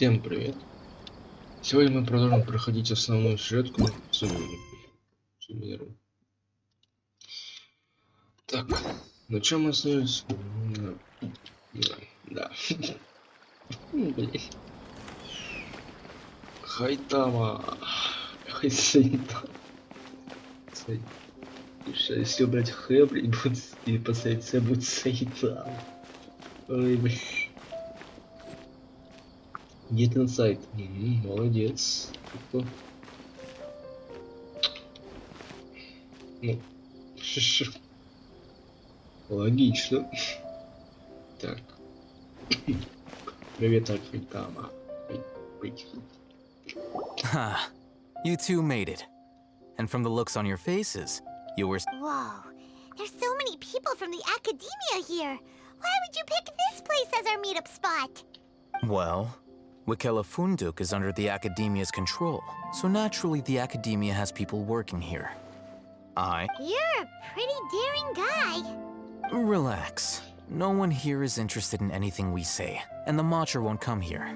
Всем привет! Сегодня мы продолжим проходить основную сюжетку суммируем. Так, на чем мы остановились? Да. Блин. Хайтама. Если убрать хэбр и поставить С, будет Сайтама. Ой, блин. Get inside. Молодец. Ну, логично. Так. Привет, Хайтама. Ha, you two made it. And from the looks on your faces, you were... Whoa, there's so many people from the academia here. Why would you pick this place as our meetup spot? Well, Wikela Funduk is under the academia's control, so naturally the academia has people working here. You're a pretty daring guy. Relax. No one here is interested in anything we say, and the Matcha won't come here.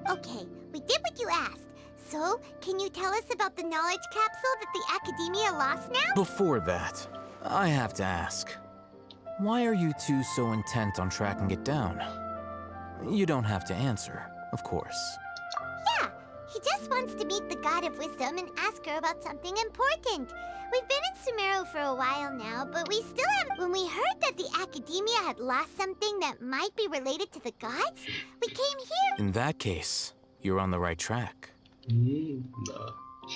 Okay, we did what you asked. So, can you tell us about the knowledge capsule that the academia lost now? Before that, I have to ask. Why are you two so intent on tracking it down? You don't have to answer, of course. Yeah, he just wants to meet the God of Wisdom and ask her about something important. We've been in Sumeru for a while now, but we still haven't... When we heard that the academia had lost something that might be related to the gods, we came here... In that case, you're on the right track. No.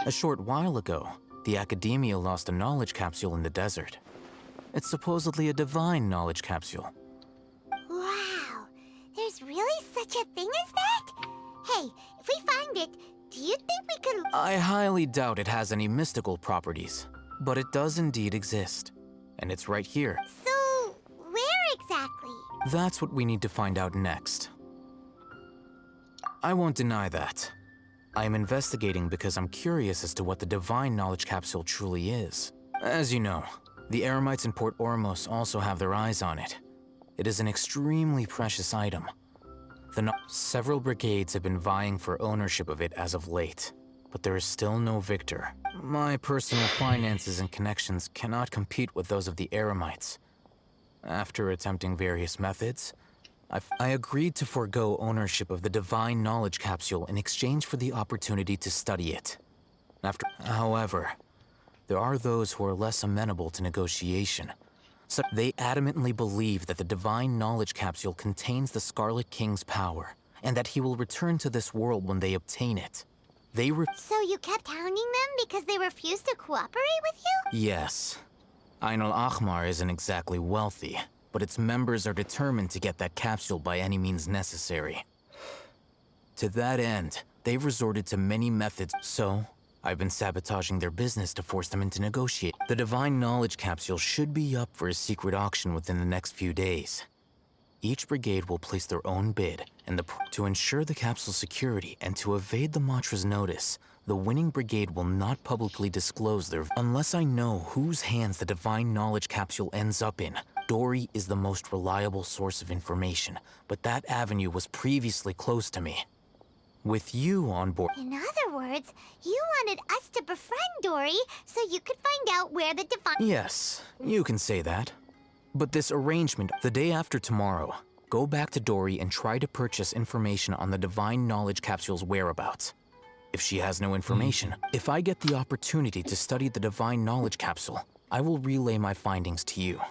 A short while ago, the academia lost a knowledge capsule in the desert. It's supposedly a divine knowledge capsule. Wow, there's really such a thing as that? Hey, if we find it, do you think we could... I highly doubt it has any mystical properties, but it does indeed exist. And it's right here. So, where exactly? That's what we need to find out next. I won't deny that. I am investigating because I'm curious as to what the divine knowledge capsule truly is. As you know, the Eremites in Port Ormos also have their eyes on it. It is an extremely precious item. Several brigades have been vying for ownership of it as of late, but there is still no victor. My personal finances and connections cannot compete with those of the Eremites. After attempting various methods, I agreed to forego ownership of the divine knowledge capsule in exchange for the opportunity to study it. However, there are those who are less amenable to negotiation. So they adamantly believe that the divine knowledge capsule contains the Scarlet King's power, and that he will return to this world when they obtain it. So you kept hounding them because they refused to cooperate with you? Yes. Ain al-Ahmar isn't exactly wealthy, but its members are determined to get that capsule by any means necessary. To that end, they've resorted to many methods, so I've been sabotaging their business to force them into negotiate. The divine knowledge capsule should be up for a secret auction within the next few days. Each brigade will place their own bid, and to ensure the capsule's security and to evade the Matra's notice, the winning brigade will not publicly disclose their... Unless I know whose hands the divine knowledge capsule ends up in, Dory is the most reliable source of information, but that avenue was previously closed to me. With you on board... In other words, you wanted us to befriend Dory so you could find out where the divine... Yes, you can say that. But this arrangement, the day after tomorrow, go back to Dory and try to purchase information on the divine knowledge capsule's whereabouts. If she has no information, if I get the opportunity to study the divine knowledge capsule, I will relay my findings to you.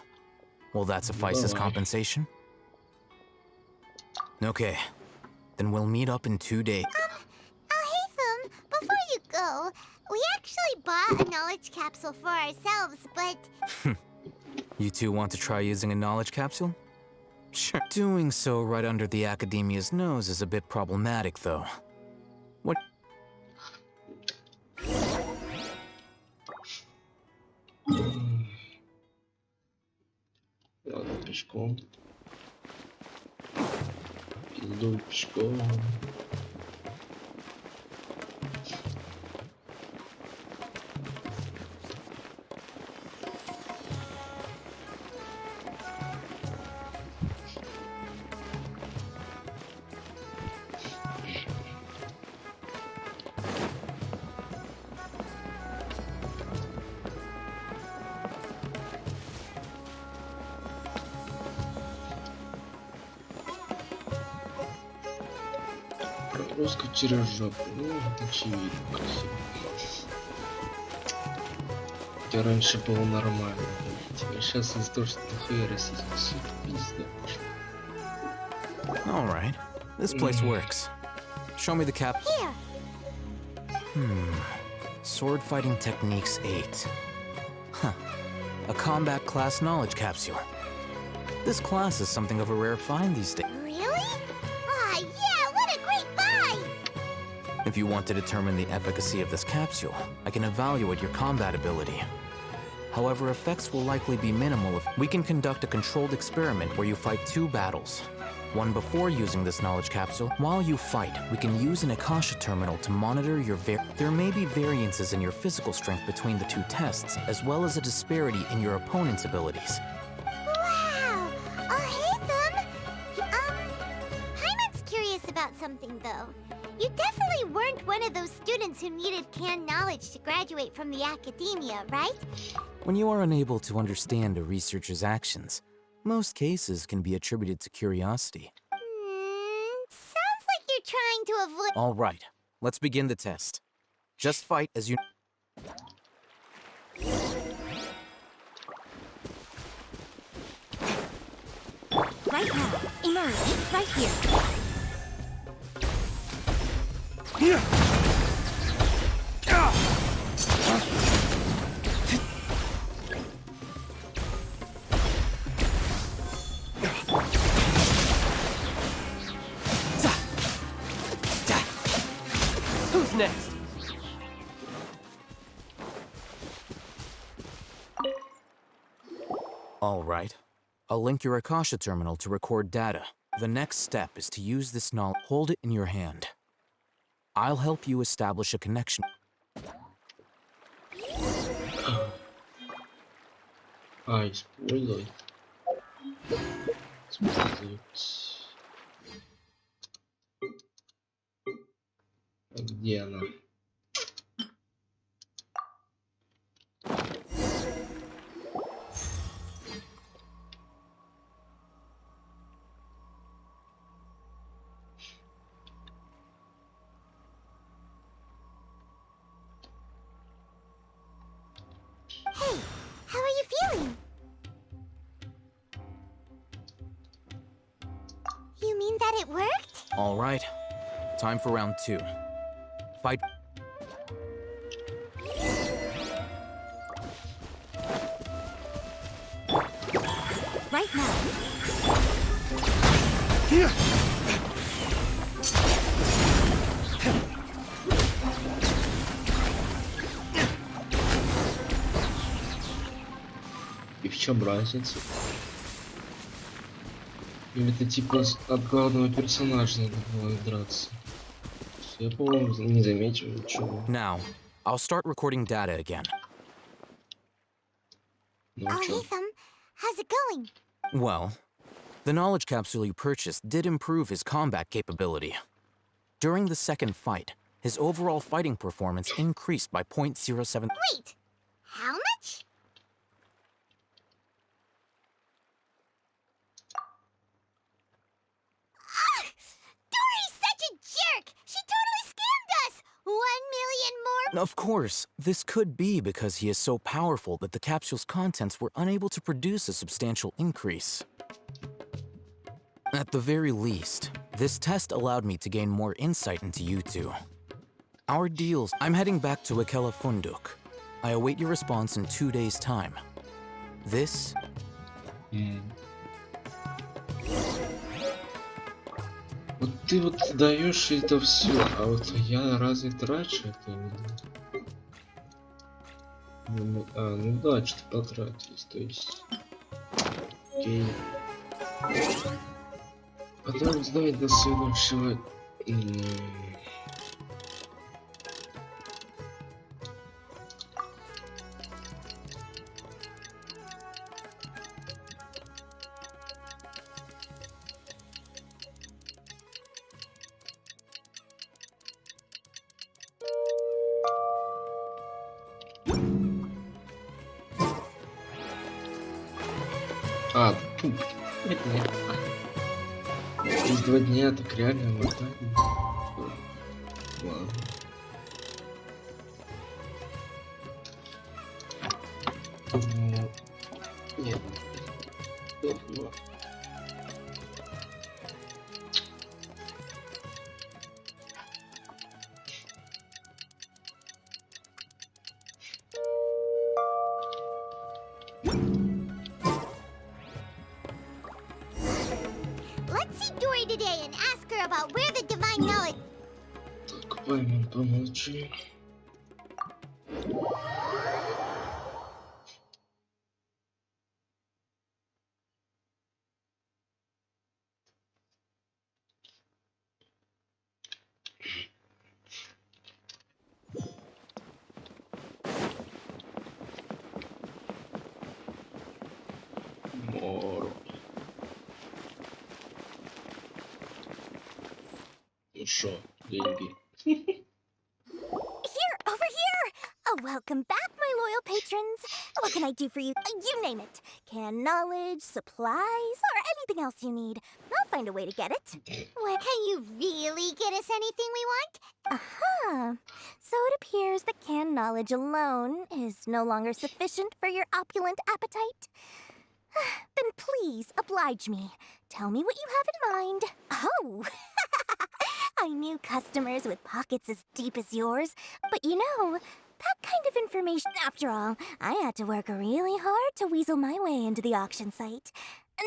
Will that suffice as compensation? Okay, then we'll meet up in 2 days. Alhaitham, before you go, we actually bought a knowledge capsule for ourselves, but... You two want to try using a knowledge capsule? Sure. Doing so right under the academia's nose is a bit problematic, though. What? Ладно, пешком. Иду пешком. Русскую через жопу. Ну, очевидно, красиво. Хотя раньше было нормально. А сейчас из-за того, что такой российский суд, пизда пошла. All right. This place works. Show me the cap. Here. Sword fighting techniques 8. Huh. A combat class knowledge capsule. This class is something of a rare find these days. Really? Ah, yeah, what a great buy! If you want to determine the efficacy of this capsule, I can evaluate your combat ability. However, effects will likely be minimal if we can conduct a controlled experiment where you fight 2 battles. One before using this knowledge capsule. While you fight, we can use an Akasha terminal to monitor your There may be variances in your physical strength between the 2 tests, as well as a disparity in your opponent's abilities. Wow! Oh, hey, Thumb! Paimon's curious about something, though. You definitely weren't one of those students who needed canned knowledge to graduate from the academia, right? When you are unable to understand a researcher's actions, most cases can be attributed to curiosity. Sounds like you're trying to avoid... All right, let's begin the test. Just fight as you... Right now, emerge, right here. Who's next? All right. I'll link your Akasha terminal to record data. The next step is to use this knowledge. Hold it in your hand. I'll help you establish a connection. Используй. Использовать. А где она? Hey, how are you feeling? You mean that it worked? All right. Time for round 2. Fight. Right now. И в чем разница? Или это типа от главного персонажа надо было драться? Я, по-моему, не заметил ничего. Now, I'll start recording data again. Ну Oh, чё? hey, Thumb. How's it going? Well, the knowledge capsule you purchased did improve his combat capability. During the second fight, his overall fighting performance increased by 0.07. Wait, how much? Dory's such a jerk! She totally scammed us! 1 million more? Of course, this could be because he is so powerful that the capsule's contents were unable to produce a substantial increase. At the very least, this test allowed me to gain more insight into you two. Our deals. I'm heading back to Akela Funduk. I await your response in 2 days' time. This. Вот ты вот даешь это все, а вот я разве трачу это или нет? Ну да, что потратились, то есть. Окей. Потом знать до следующего. Фу, это нет. Через 2 дня так реально мотать. Ладно. Ну, нет. Ну. Let's see Dory today and ask her about where the divine knowledge. Так, поймем, помолчи. Моро. Ну шо, деньги. Here, over here! Oh, welcome back, my loyal patrons. What can I do for you? You name it. Canned knowledge, supplies, or anything else you need. I'll find a way to get it. What, can you really get us anything we want? Uh-huh. So it appears that canned knowledge alone is no longer sufficient for your opulent appetite. Then please, oblige me. Tell me what you have in mind. Oh! I knew customers with pockets as deep as yours, but you know, that kind of information. After all, I had to work really hard to weasel my way into the auction site.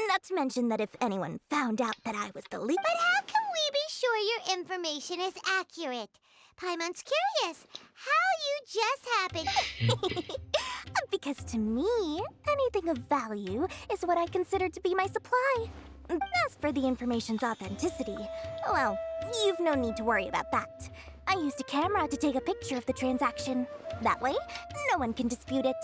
Not to mention that if anyone found out that I was the lead. But how can we be sure your information is accurate? Paimon's curious how you just happened. Because to me, anything of value is what I consider to be my supply. As for the information's authenticity, well, you've no need to worry about that. I used a camera to take a picture of the transaction. That way, no one can dispute it.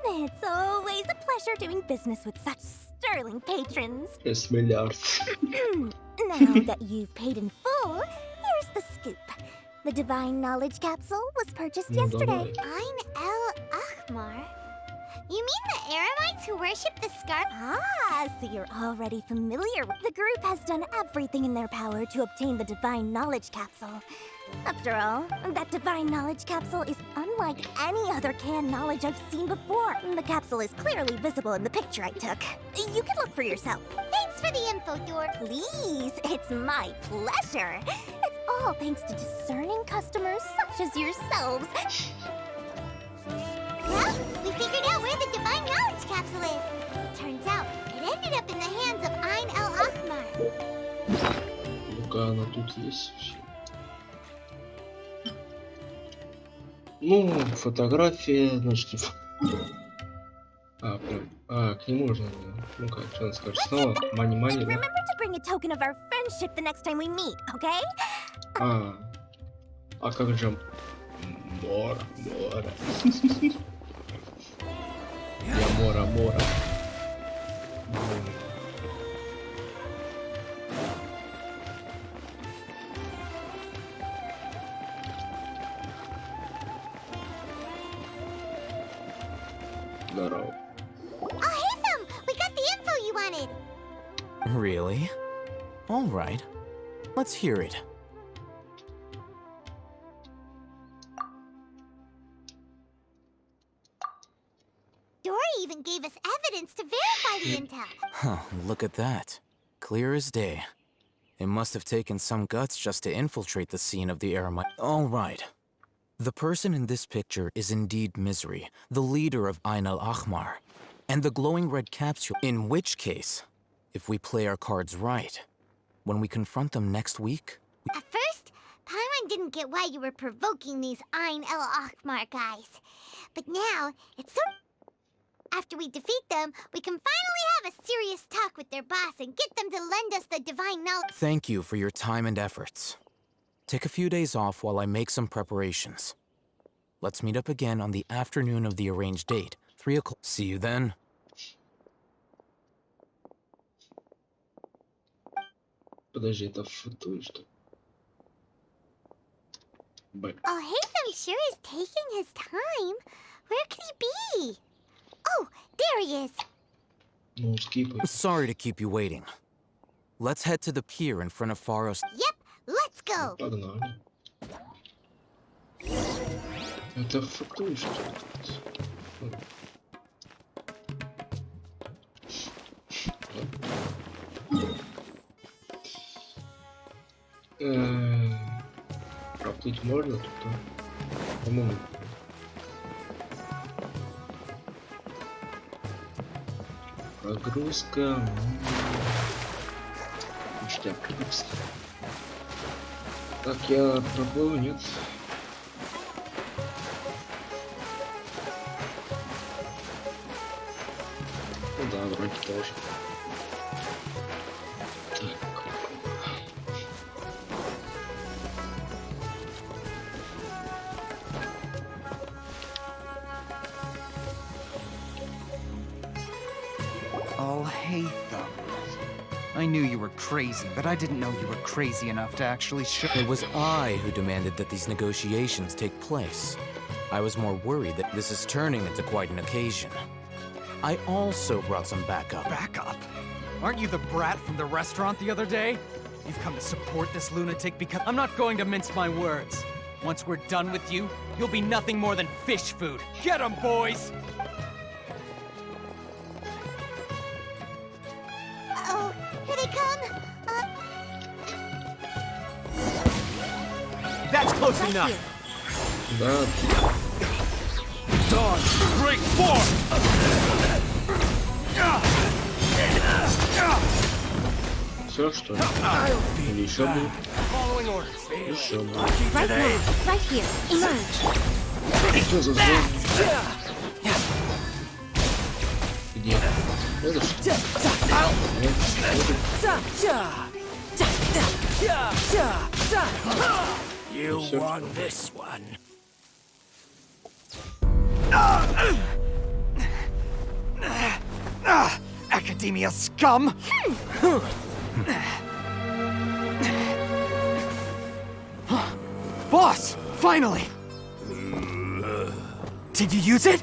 It's always a pleasure doing business with such sterling patrons. Yes, milliard. Now that you've paid in full, here's the scoop. The divine knowledge capsule was purchased yesterday. Ein El Ahmar? You mean the Aramites who worship the scarf? Ah, so you're already familiar with. The group has done everything in their power to obtain the divine knowledge capsule. After all, that divine knowledge capsule is unlike any other canned knowledge I've seen before. The capsule is clearly visible in the picture I took. You can look for yourself. Thanks for the info, Dor. Please, it's my pleasure. It's all thanks to discerning customers such as yourselves. Well, we figured out where the divine knowledge capsule is. Turns out, it ended up in the hands of Ein El Ahmar. Ну-ка, она тут есть вообще. Ну, фотография, значит, прям, к нему можно, ну-ка, что она скажет, снова, мани-мани, да? Remember to bring a token of our friendship the next time we meet, okay? Как же, Мора. Я Мора. Здорово. Oh, hey, Thumb! We got the info you wanted! Really? All right. Let's hear it. Dory even gave us evidence to verify the intel. Huh, look at that. Clear as day. It must have taken some guts just to infiltrate the scene of the Aramite. All right. The person in this picture is indeed Misery, the leader of Ein El Ahmar, and the glowing red capsule. In which case, if we play our cards right, when we confront them next week... At first, Paimon didn't get why you were provoking these Ein El Ahmar guys. But now, it's so... After we defeat them, we can finally have a serious talk with their boss and get them to lend us the divine knowledge. Thank you for your time and efforts. Take a few days off while I make some preparations. Let's meet up again on the afternoon of the arranged date, 3 o'clock. See you then. Подожди, это фото, что? Oh, Haytham sure is taking his time. Where could he be? Oh, there he is. Ну, скипай. Sorry to keep you waiting. Let's head to the pier in front of Faros. Yep, let's go. Погнали. Это фактуришки. Проплыть можно тут, по-моему. Прогрузка. Ништяк. Так, я проплыл, нет? Ну да, вроде тоже. Так. I'll hate them. I knew you were crazy, but I didn't know you were crazy enough to actually show. It was I who demanded that these negotiations take place. I was more worried that this is turning into quite an occasion. I also brought some backup. Backup? Aren't you the brat from the restaurant the other day? You've come to support this lunatic because I'm not going to mince my words. Once we're done with you, you'll be nothing more than fish food. Get 'em, boys! Uh-oh, here they come. That's close Right enough. here. Да, Dawn, break forth! все что ли? Или еще будет? Following orders. Еще будет. Right now, right here. Emerge. Что за зон? Где? Это что? Нет, You Всё, won что ли? this one. Academia scum! Boss! Finally! Did you use it?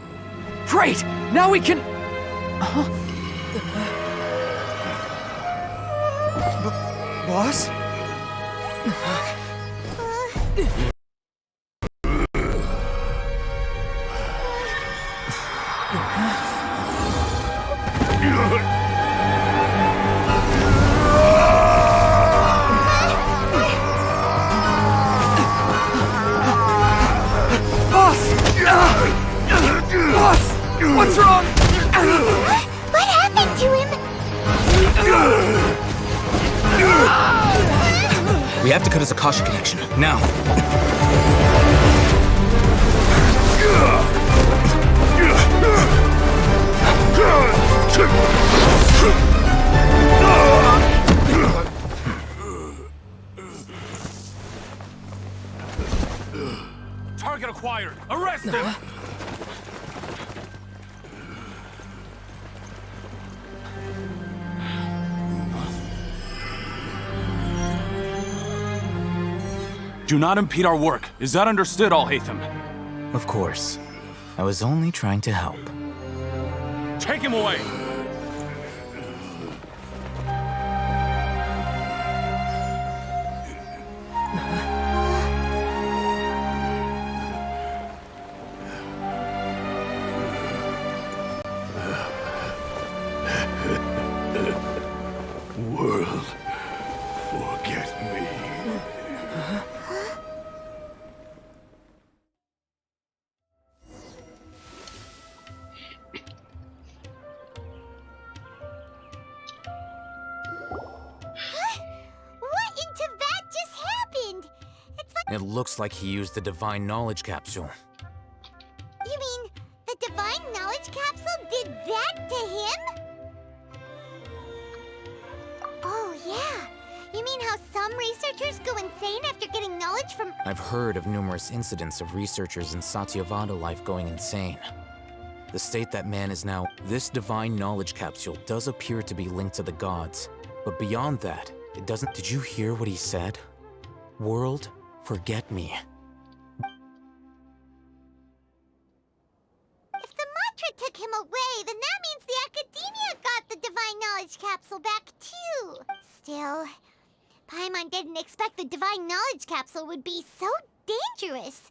Great! Now we can... Boss? Boss! What's wrong? What happened to him? We have to cut his Akasha connection, now. Target acquired! Arrest him! Do not impede our work. Is that understood, Al-Haytham? Of course. I was only trying to help. Take him away! World, forget me. What into that just happened? It's like... It looks like he used the divine knowledge capsule. You mean the divine knowledge capsule did that to him? Oh, yeah. You mean how some researchers go insane after getting knowledge from... I've heard of numerous incidents of researchers in Satyavada life going insane. The state that man is now, this divine knowledge capsule does appear to be linked to the gods. But beyond that, it doesn't... Did you hear what he said? World, forget me. If the mantra took him away, then that means the academia got the divine knowledge capsule back too. Still, Paimon didn't expect the divine knowledge capsule would be so dangerous.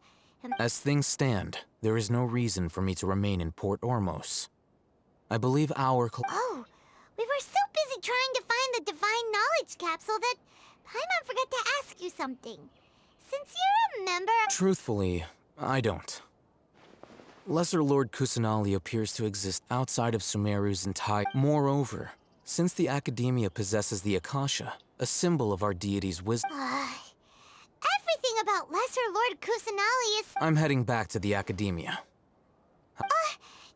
As things stand, there is no reason for me to remain in Port Ormos. I believe our Oh, we were so busy trying to find the divine knowledge capsule that Paimon forgot to ask you something. Since you're a member... Truthfully, I don't. Lesser Lord Kusanali appears to exist outside of Sumeru's entire... Moreover, since the Academia possesses the Akasha, a symbol of our deity's wisdom... Everything about Lesser Lord Kusanali is... I'm heading back to the Academia.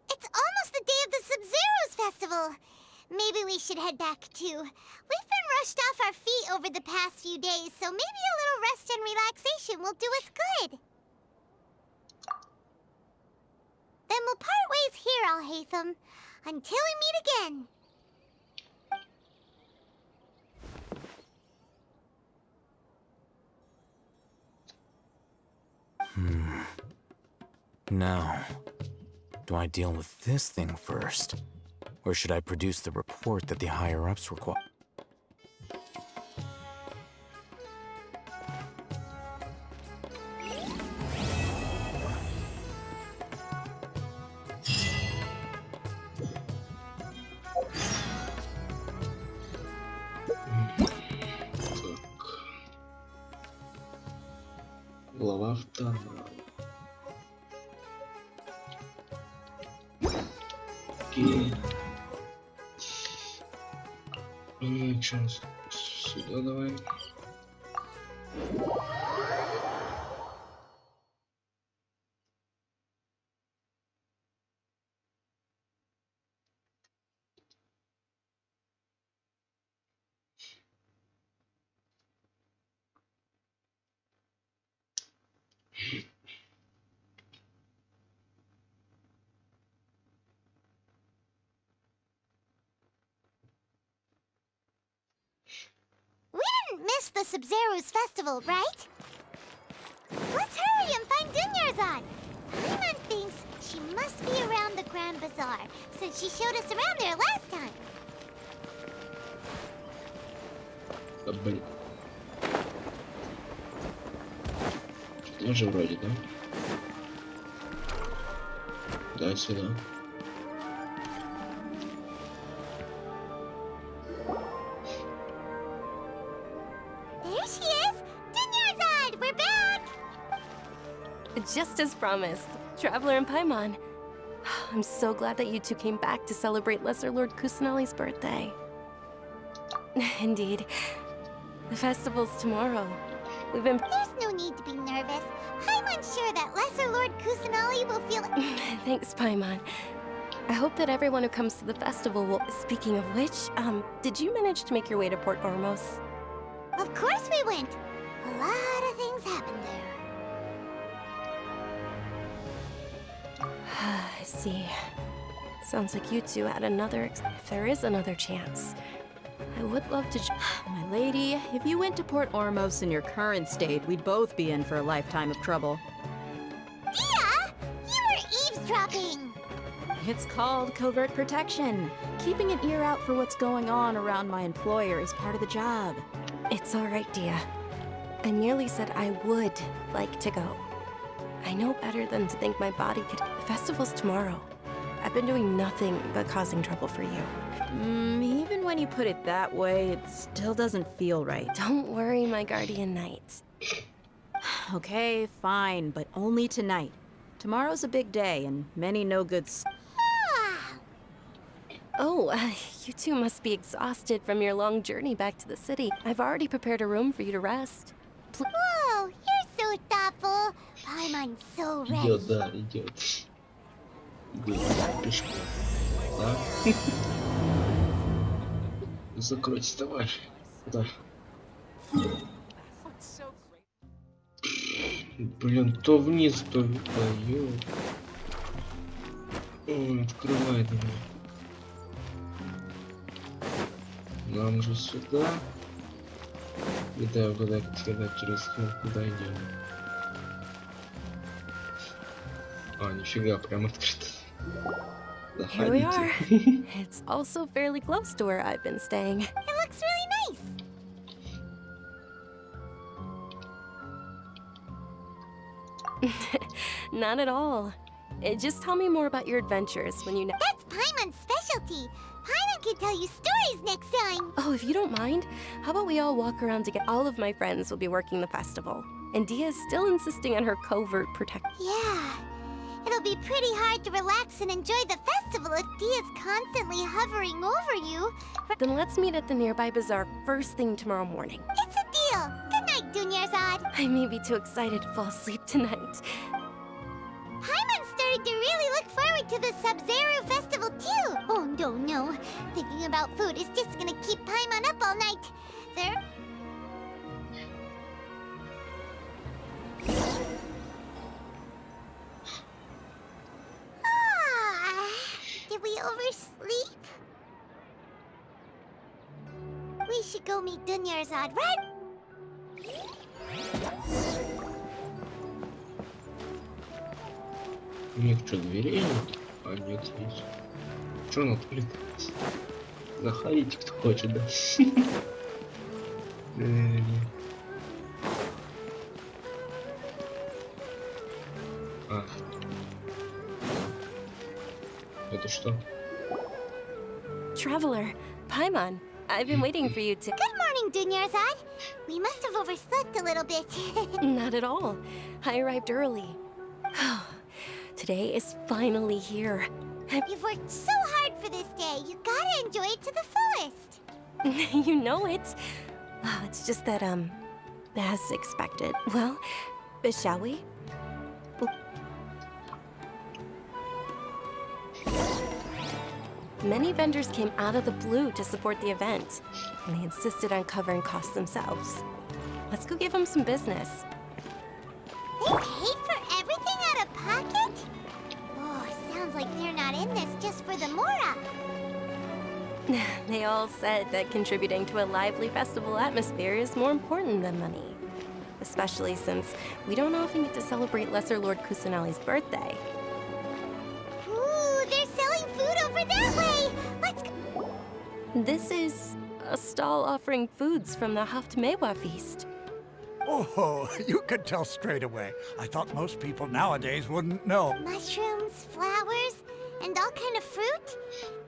It's almost the day of the Sабzeruz festival. Maybe we should head back too. We've been rushed off our feet over the past few days, so maybe a little rest and relaxation will do us good. Then we'll part ways here, Alhaitham, until we meet again. Now, do I deal with this thing first? Or should I produce the report that the higher-ups require? Глава 2. Окей. Ну, что, сюда давай. We didn't miss the Sabzeruz festival, right? Let's hurry and find Dunyarzad. Paimon thinks she must be around the Grand Bazaar, since she showed us around there last time. Да, блин. Тоже вроде, да? Да, сюда. There she is! Dunyarzad, we're back! Just as promised, Traveler and Paimon. I'm so glad that you two came back to celebrate Lesser Lord Kusanali's birthday. Indeed. The festival's tomorrow. We've been... There's no need to be nervous. Paimon's sure that Lesser Lord Kusanali will feel... Thanks, Paimon. I hope that everyone who comes to the festival will... Speaking of which, did you manage to make your way to Port Ormos? Of course we went! A lot of things happened there. I see. Sounds like you two had another... If there is another chance, I would love to... My lady, if you went to Port Ormos in your current state, we'd both be in for a lifetime of trouble. Dia! You were eavesdropping! It's called covert protection. Keeping an ear out for what's going on around my employer is part of the job. It's all right, Dia. I merely said I would like to go. I know better than to think my body could... The festival's tomorrow. I've been doing nothing but causing trouble for you. Even when you put it that way, it still doesn't feel right. Don't worry, my guardian knight. Okay, fine, but only tonight. Tomorrow's a big day, and many no-goods... Oh, you two must be exhausted from your long journey back to the city. I've already prepared a room for you to rest. Whoa, you're so thoughtful. Paimon's so ready. Идет, да, идет. Идет пешком. Да? Закройте, товарищ. Куда? Блин, то вниз, то вверх. Ой, открывает меня. Нам же сюда. И да, угадай, когда через куда идем. А, нифига, прям открыто. Here we are. Заходите. It's also fairly close to where I've been staying. It looks really nice. Not at all. Just tell me more about your adventures when you know. That's Paimon's specialty. Paimon can tell you stories next time. Oh, if you don't mind, how about we all walk around together? All of my friends will be working the festival. And Dia is still insisting on her covert protection. Yeah. It'll be pretty hard to relax and enjoy the festival if Dia's constantly hovering over you. Then let's meet at the nearby bazaar first thing tomorrow morning. It's a deal. Good night, Dunyarzad. I may be too excited to fall asleep tonight. Paimon started to really look forward to the Sub-Zero festival too. Oh no. Thinking about food is just gonna keep Paimon up all night. There. Did we oversleep? We should go meet Dunyarzad, right? У них что, дверей нет? А нет, есть. Что он отвлекается? Заходите, кто хочет, да? А. Это что? Traveler, Paimon, I've been waiting for you to. Good morning, Dunyarzad. We must have overslept a little bit. Not at all. I arrived early. Today is finally here. You've worked so hard for this day. You gotta enjoy it to the fullest. You know it. Oh, it's just that, as expected. Well, shall we? Many vendors came out of the blue to support the event, and they insisted on covering costs themselves. Let's go give them some business. They paid for everything out of pocket? Oh, sounds like they're not in this just for the Mora. They all said that contributing to a lively festival atmosphere is more important than money. Especially since we don't often get to celebrate Lesser Lord Kusanali's birthday. Ooh, they're selling food over that way! Let's go! This is a stall offering foods from the Haftmewa feast. Oh, you could tell straight away. I thought most people nowadays wouldn't know. Mushrooms, flowers, and all kind of fruit?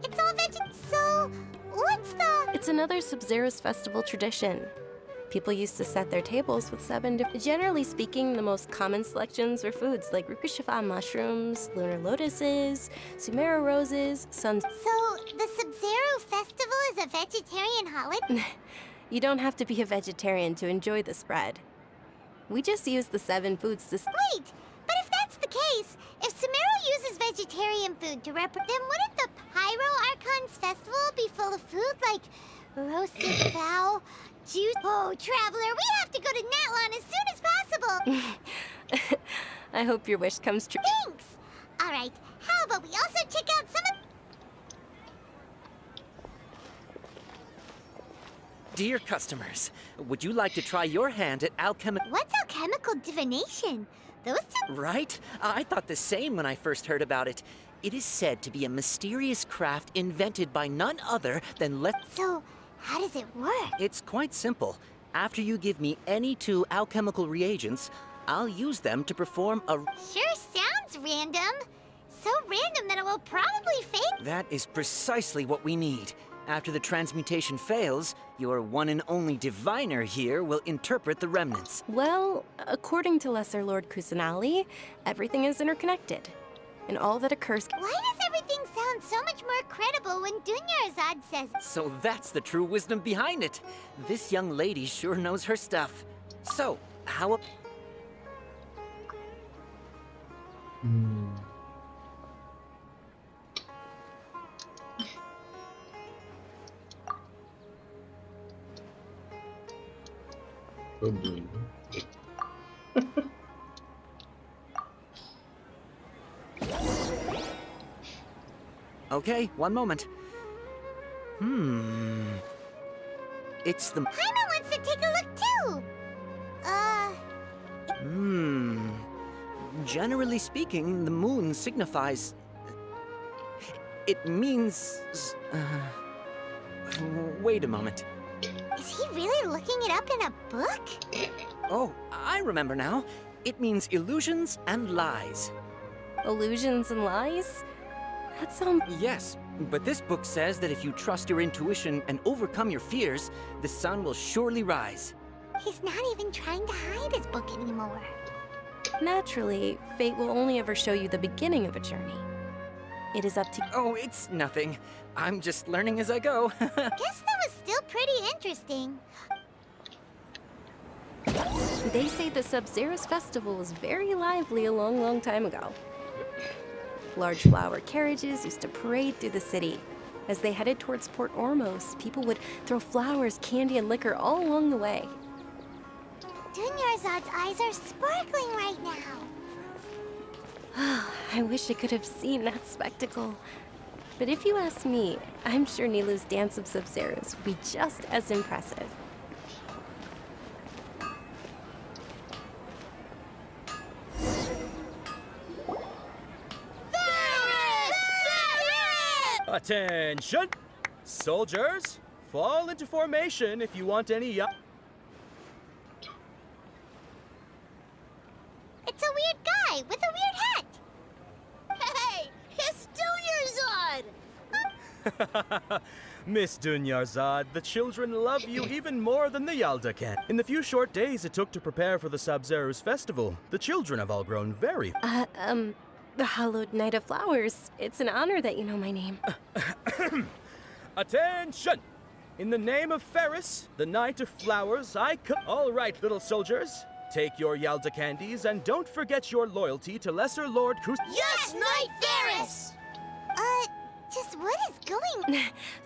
It's all vegetarian. So, what's the... It's another Sub-Zero's festival tradition. People used to set their tables with 7 different... Generally speaking, the most common selections were foods like Rukashifa mushrooms, lunar lotuses, Sumera roses, sun... So, the Sub-Zero festival is a vegetarian holiday? You don't have to be a vegetarian to enjoy the spread. We just use the 7 foods to... Wait, but if that's the case, if Sumero uses vegetarian food to represent, then wouldn't the Pyro Archon's festival be full of food like roasted fowl, juice? Oh, Traveler, we have to go to Natlan as soon as possible! I hope your wish comes true. Thanks! Alright, how about we also check out some of... Dear customers, would you like to try your hand at alchemical... What's alchemical divination? Those two... Right? I thought the same when I first heard about it. It is said to be a mysterious craft invented by none other than So, how does it work? It's quite simple. After you give me any 2 alchemical reagents, I'll use them to perform a... Sure sounds random. So random that it will probably fade. That is precisely what we need. After the transmutation fails, your one and only diviner here will interpret the remnants. Well, according to Lesser Lord Kusanali, everything is interconnected. And all that occurs... Why does everything sound so much more credible when Dunyarzad says... So that's the true wisdom behind it. This young lady sure knows her stuff. So, how... Okay, one moment. It's the... Paimon wants to take a look too! Generally speaking, the moon signifies... It means... Wait a moment. Is he really looking it up in a book? Oh, I remember now. It means illusions and lies. Illusions and lies? That sounds... Yes, but this book says that if you trust your intuition and overcome your fears, the sun will surely rise. He's not even trying to hide his book anymore. Naturally, fate will only ever show you the beginning of a journey. It is up to... Oh, it's nothing. I'm just learning as I go. Guess that was still pretty interesting. They say the Sабzeruz festival was very lively a long, long time ago. Large flower carriages used to parade through the city. As they headed towards Port Ormos, people would throw flowers, candy, and liquor all along the way. Dunyarzad's eyes are sparkling right now. I wish I could have seen that spectacle. But if you ask me, I'm sure Nilu's Dance of Sabzeruz would be just as impressive. Attention! Soldiers, fall into formation if you want any It's a weird guy with a weird hat. Hey, it's Dunyarzad! Miss Dunyarzad, the children love you even more than the Yalda can. In the few short days it took to prepare for the Sabzeruz festival, the children have all grown very... The Hallowed Night of Flowers. It's an honor that you know my name. Attention! In the name of Ferris, the Knight of Flowers, All right, little soldiers. Take your Yalda candies and don't forget your loyalty to Lesser Lord Yes, Knight Ferris! Just what is going...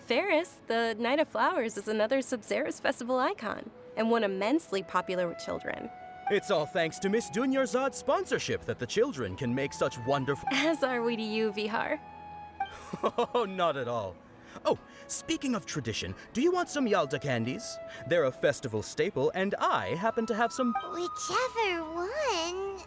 Ferris, the Night of Flowers, is another Sabzeruz festival icon, and one immensely popular with children. It's all thanks to Miss Dunyarzad's sponsorship that the children can make such wonderful... As are we to you, Vihar. Oh, not at all. Oh, speaking of tradition, do you want some Yalda candies? They're a festival staple, and I happen to have some... Whichever one,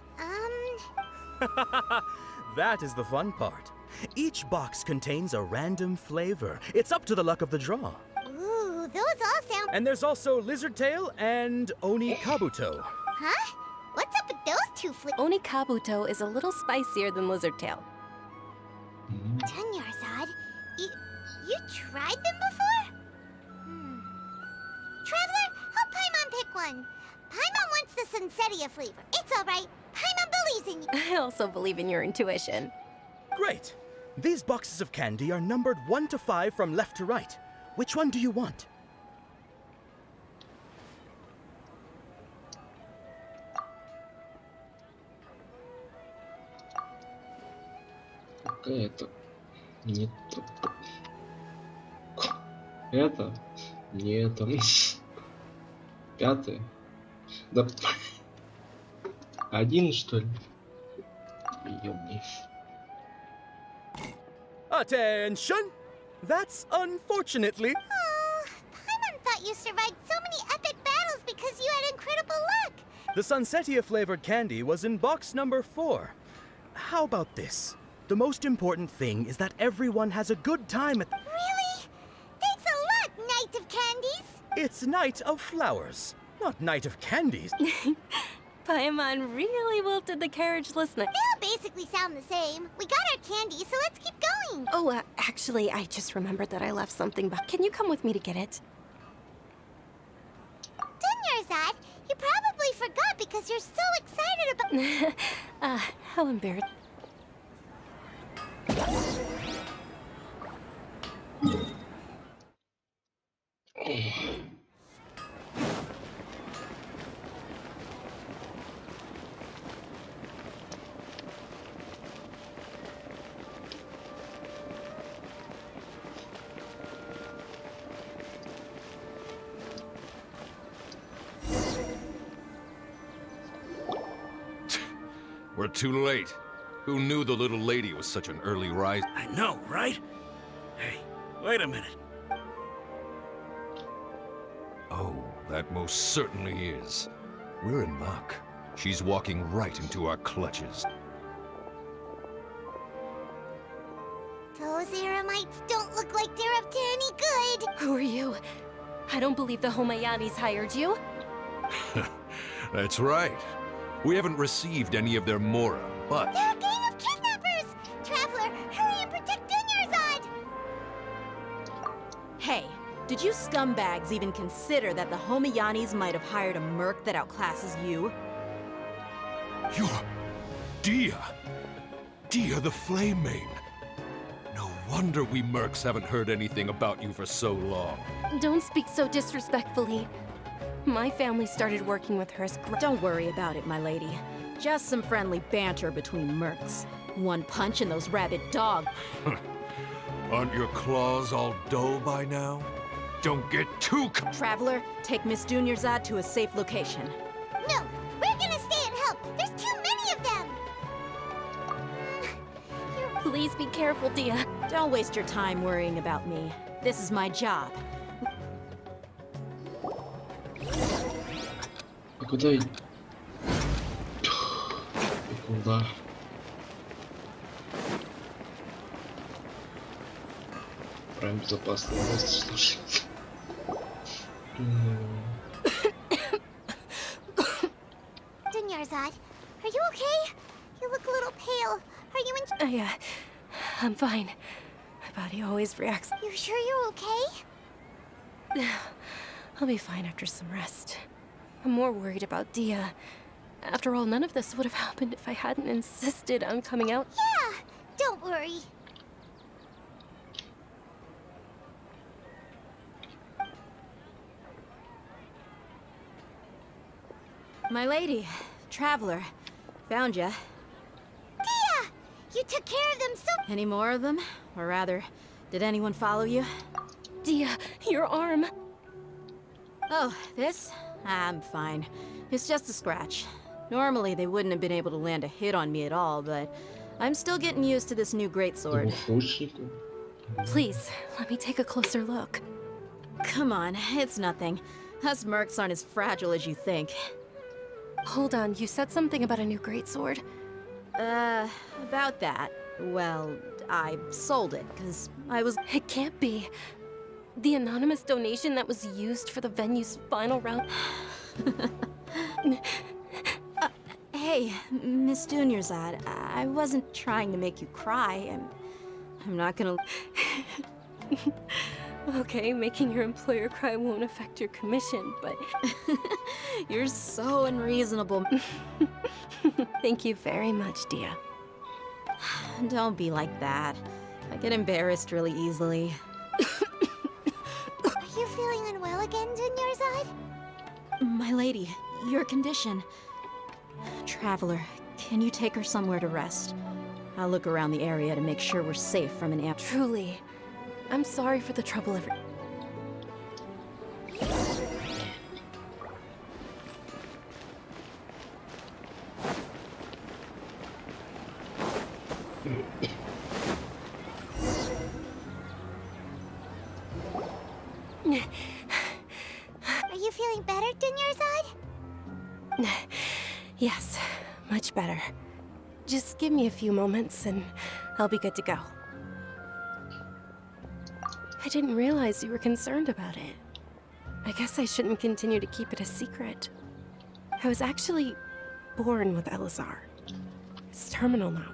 That is the fun part. Each box contains a random flavor. It's up to the luck of the draw. Ooh, those all sound... And there's also Lizard Tail and Oni Kabuto. Huh? What's up with those two Oni Kabuto is a little spicier than Lizard Tail. Dunyarzad, you tried them before? Traveler, help Paimon pick one. Paimon wants the Sunsetia flavor. It's all right. Paimon believes in you. I also believe in your intuition. Great. These boxes of candy are numbered 1 to 5 from left to right. Which one do you want? Это не то. Это не это. Пятое. Да. Один, что ли? Ёбни. Attention! That's unfortunately... Oh, Paimon thought you survived so many epic battles because you had incredible luck. The Sunsetia flavored candy was in box number 4. How about this? The most important thing is that everyone has a good time at... Really? Thanks a lot, Knight of Candies. It's Night of Flowers, not Night of Candies. Paimon really wilted the carriage list. They all basically sound the same. We got our candy, so let's keep going. Oh, actually, I just remembered that I left something back. Can you come with me to get it? Dunyarzad, you probably forgot because you're so excited about... How embarrassing. We're too late. Who knew the little lady was such an early rise? I know, right? Hey, wait a minute. Oh, that most certainly is. We're in luck. She's walking right into our clutches. Those Eremites don't look like they're up to any good. Who are you? I don't believe the Homayanis hired you. That's right. We haven't received any of their mora, but... They're a gang of kidnappers! Traveler, hurry and protect Dunyarzad! Hey, did you scumbags even consider that the Homiyanis might have hired a merc that outclasses you? You're... Dia! Dia the Flame Main! No wonder we mercs haven't heard anything about you for so long. Don't speak so disrespectfully. My family started working with her as Don't worry about it, my lady. Just some friendly banter between mercs. One punch and those rabid dogs. Aren't your claws all dull by now? Don't get too... Traveler, take Miss Dunyarzad to a safe location. No, we're gonna stay and help! There's too many of them! Please be careful, Dia. Don't waste your time worrying about me. This is my job. А куда и куда? Прям безопасное место, слушай. Dunyarzad, are you okay? You look a little pale. Are you in... I'm fine. My body always reacts. You sure you're okay? I'll be fine after some rest. I'm more worried about Dia. After all, none of this would have happened if I hadn't insisted on coming out. Yeah, don't worry. My lady, Traveler, found ya. Dia! You took care of them so... Any more of them? Or rather, did anyone follow you? Dia, your arm. Oh, this? I'm fine. It's just a scratch. Normally, they wouldn't have been able to land a hit on me at all, but I'm still getting used to this new greatsword. Please, let me take a closer look. Come on, it's nothing. Us mercs aren't as fragile as you think. Hold on, you said something about a new greatsword? About that. Well, I sold it, because I was... It can't be. The anonymous donation that was used for the venue's final round... Hey, Miss Dunyarzad, I wasn't trying to make you cry. I'm not gonna... Okay, making your employer cry won't affect your commission, but... You're so unreasonable. Thank you very much, Dia. Don't be like that. I get embarrassed really easily. Are you feeling unwell again, Dunyarzad? My lady, your condition. Traveler, can you take her somewhere to rest? I'll look around the area to make sure we're safe from an amp. Truly, I'm sorry for the trouble Are you feeling better, Dunyarzad? Yes, much better. Just give me a few moments and I'll be good to go. I didn't realize you were concerned about it. I guess I shouldn't continue to keep it a secret. I was actually born with Elazar. It's terminal now.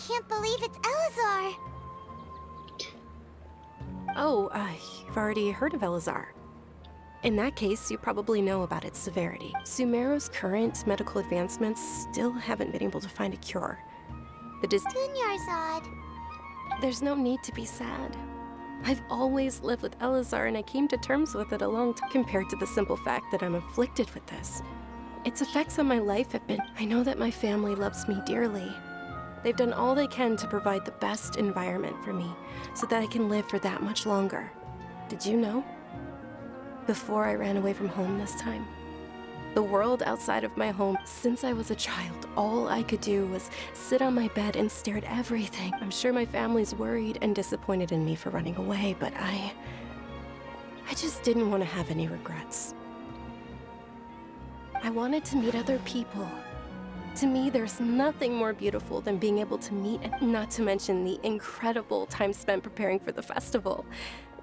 Can't believe it's Elazar! Oh, you've already heard of Elazar. In that case, you probably know about its severity. Sumeru's current medical advancements still haven't been able to find a cure. Dunyarzad. There's no need to be sad. I've always lived with Elazar and I came to terms with it a long time compared to the simple fact that I'm afflicted with this. Its effects on my life have been... I know that my family loves me dearly. They've done all they can to provide the best environment for me so that I can live for that much longer. Did you know? Before I ran away from home this time, the world outside of my home, since I was a child, all I could do was sit on my bed and stare at everything. I'm sure my family's worried and disappointed in me for running away, but I just didn't want to have any regrets. I wanted to meet other people. To me, there's nothing more beautiful than being able to meet, and not to mention the incredible time spent preparing for the festival.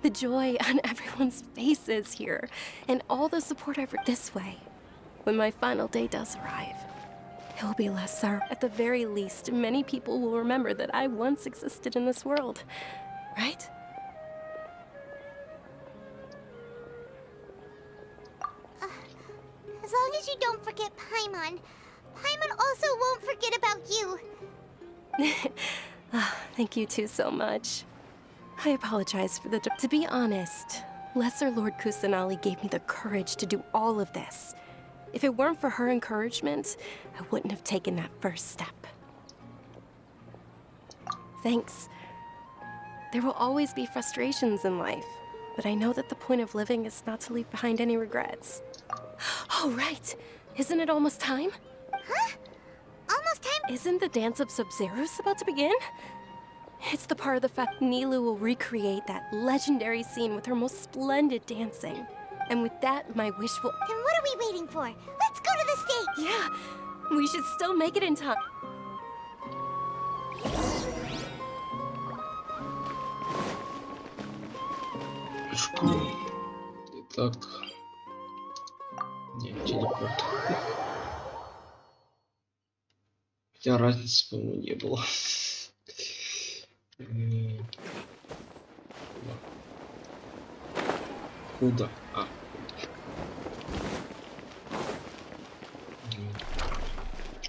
The joy on everyone's faces here, and all the support I've... This way. when my final day does arrive, it will be less sorrow. At the very least, many people will remember that I once existed in this world, right? As long as you don't forget Paimon. Paimon also won't forget about you. Thank you two so much. I apologize for the... To be honest, Lesser Lord Kusanali gave me the courage to do all of this. If it weren't for her encouragement, I wouldn't have taken that first step. Thanks. There will always be frustrations in life, but I know that the point of living is not to leave behind any regrets. Oh, right. Isn't it almost time? Huh? Almost time? Isn't the dance of Sub-Zeru's about to begin? It's the part of the fact Nilou will recreate that legendary scene with her most splendid dancing. And with that, my wish will... Then what are we waiting for? Let's go to the stage! Yeah, we should still make it in time. Итак. Нет, телепорт. Хотя разницы, по-моему, не было. Куда? А.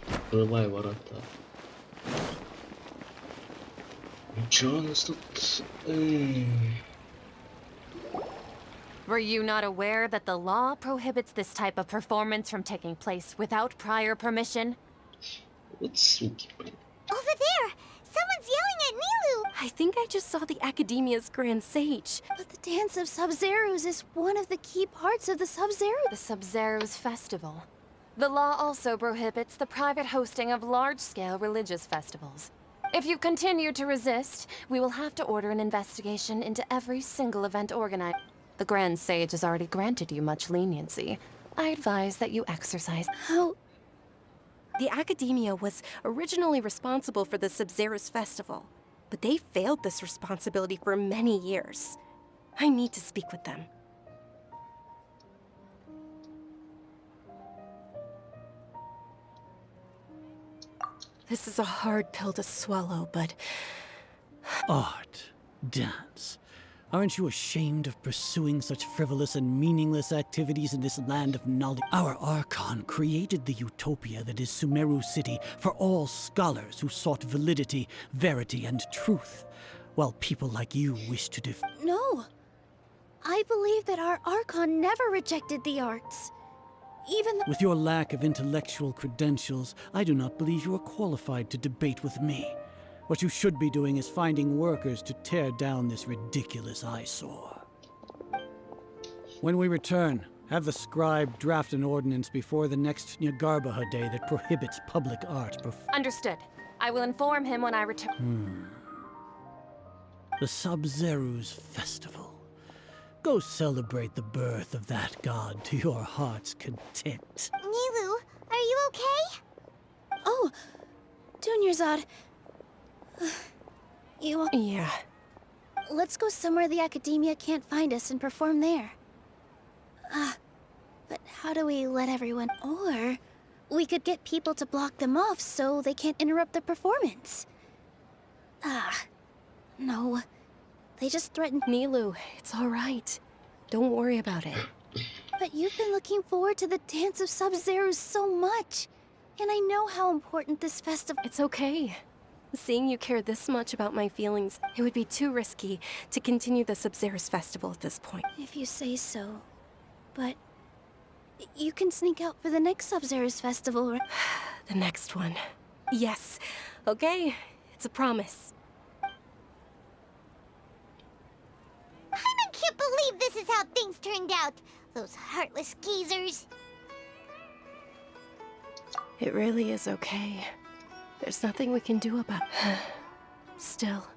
Открывай ворота. Чё у нас тут? Were you not aware that the law prohibits this type of performance from taking place without prior permission? Вот суки, блин. Over there! Someone's yelling at Nilou! I think I just saw the Academia's Grand Sage. But the dance of Sub-Zeru's is one of the key parts of the Sub-Zeru. The Sub-Zeru's festival. The law also prohibits the private hosting of large-scale religious festivals. If you continue to resist, we will have to order an investigation into every single event organized. The Grand Sage has already granted you much leniency. I advise that you exercise. How? The Academia was originally responsible for the Sub-Zeru's festival, but they failed this responsibility for many years. I need to speak with them. This is a hard pill to swallow, but... Art, dance. Aren't you ashamed of pursuing such frivolous and meaningless activities in this land of knowledge? Our Archon created the utopia that is Sumeru City for all scholars who sought validity, verity, and truth, while people like you wish to No. I believe that our Archon never rejected the arts. Even With your lack of intellectual credentials, I do not believe you are qualified to debate with me. What you should be doing is finding workers to tear down this ridiculous eyesore. When we return, have the scribe draft an ordinance before the next Nyagarbaha day that prohibits public art. Understood. I will inform him when I return. The Sub-Zeru's festival. Go celebrate the birth of that god to your heart's content. Nilou, are you okay? Oh, Dunyarzad. You... Yeah. Let's go somewhere the Academia can't find us and perform there. But how do we let everyone... Or... we could get people to block them off so they can't interrupt the performance. No. They just threatened... Nilou, it's all right. Don't worry about it. But you've been looking forward to the dance of Sub-Zeru's so much. And I know how important this festival... It's okay. Seeing you care this much about my feelings, it would be too risky to continue the Sub-Zeru's festival at this point. If you say so. But... you can sneak out for the next Sub-Zeru's festival, right? The next one. Yes. Okay. It's a promise. I can't believe this is how things turned out. Those heartless geezers. It really is okay. There's nothing we can do about it. Still,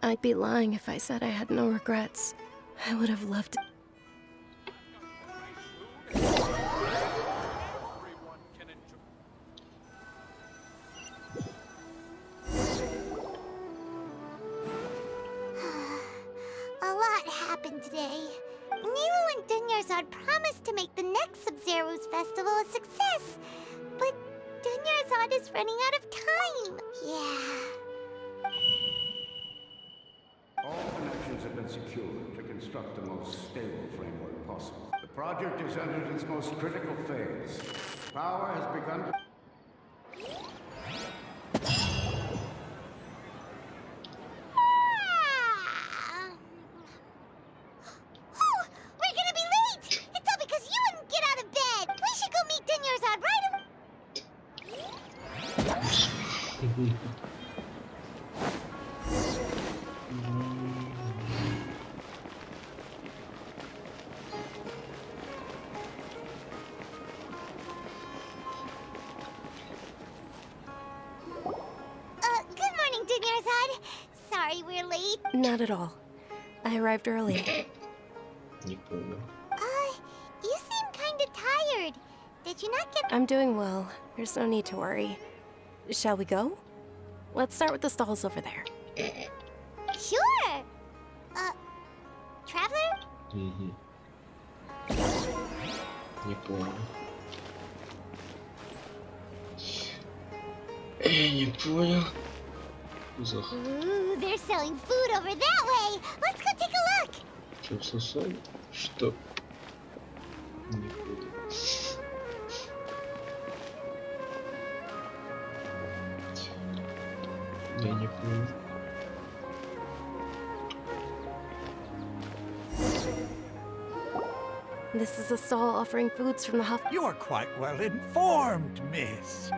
I'd be lying if I said I had no regrets. I would have loved it. A lot happened today. Nilo and Dunyarzad promised to make the next Sабзеруз festival a success, but Dunyarzad is running out of time. Yeah. All connections have been secured to construct the most stable framework possible. The project has entered its most critical phase. Power has begun to... We're gonna be late! It's all because you wouldn't get out of bed! We should go meet Dunyarzad right away! Good morning, Dunyarzad. Sorry we're late. Not at all. I arrived early. Не понял. You seem kinda tired. Did you not get... I'm doing well. There's no need to worry. Shall we go? Let's start with the stalls over there. Sure! Traveler? Угу. Не понял. Я не понял. Зах. Ooh, they're selling food over that way. Let's go take a look. Что сосали? Что? Не понял. Я не понял. This is a stall offering foods from the Huff. You're quite well informed, miss.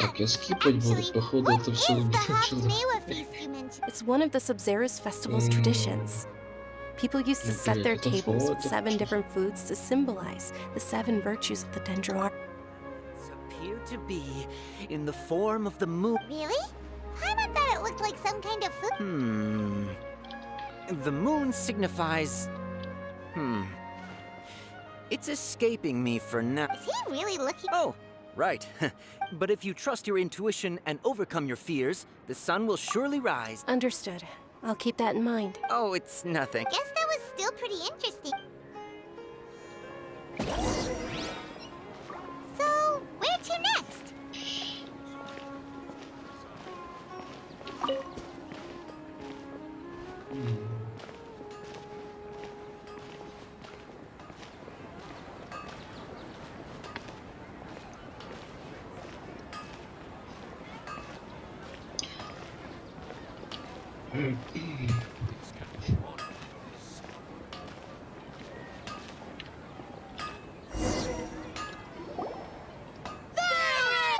Так, я скипать буду, походу это все It's one of the Sабzeruz festival's traditions. People used to set their tables with 7 different foods to symbolize the 7 virtues of the Dendroar. Appear to be in the form of the moon. Really? Paimon thought it looked like some kind of food. The moon signifies... It's escaping me for now. Is he really looking... Oh, right. But if you trust your intuition and overcome your fears, the sun will surely rise. Understood. I'll keep that in mind. Oh, it's nothing. Guess that was still pretty interesting. So, where to next?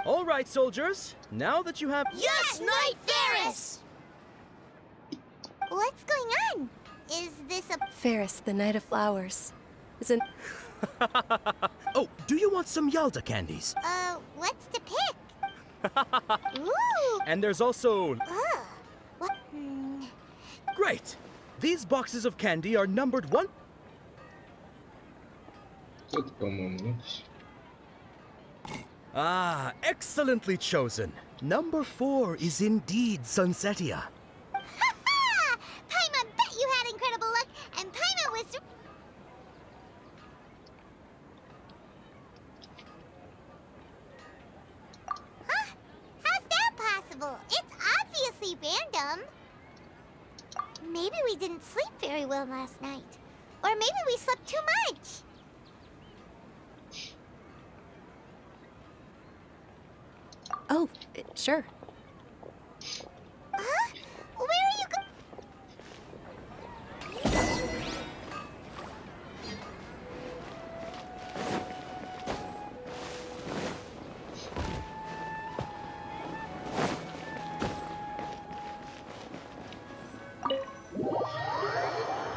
All right, soldiers. Now that you have... Yes, Knight Ferris! What's going on? Is this a... Ferris, the Knight of Flowers, is an... Oh, do you want some Yalda candies? What's to pick? Ooh! And there's also... What? Great! These boxes of candy are numbered 1... Это, по-моему, Ah, excellently chosen. Number 4 is indeed Sunsetia. Ha-ha! Paimon bet you had incredible luck, and Paimon was... Huh? How's that possible? It's obviously random. Maybe we didn't sleep very well last night. Or maybe we slept too much. Oh, sure. Huh? Where are you go-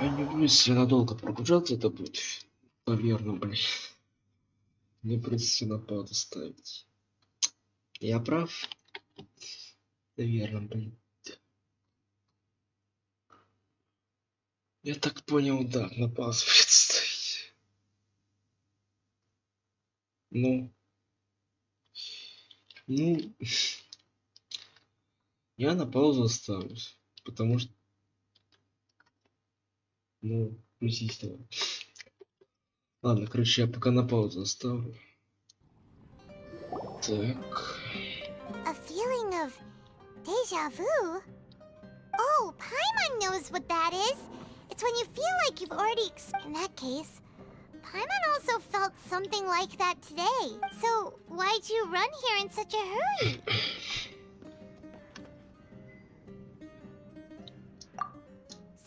я не люблю, если надолго прогружаться, это будет поверно, блин. Мне придется синопад ставить. Я прав? Наверное, блин. Я так понял, да, на паузу будет ставить. Ну, я на паузу оставлюсь, потому что, Грузись давай. Ладно, короче, я пока на паузу оставлю. Так. A feeling of deja vu? Oh, Paimon knows what that is. It's when you feel like you've already in that case, Paimon also felt something like that today. So, why'd you run here in such a hurry?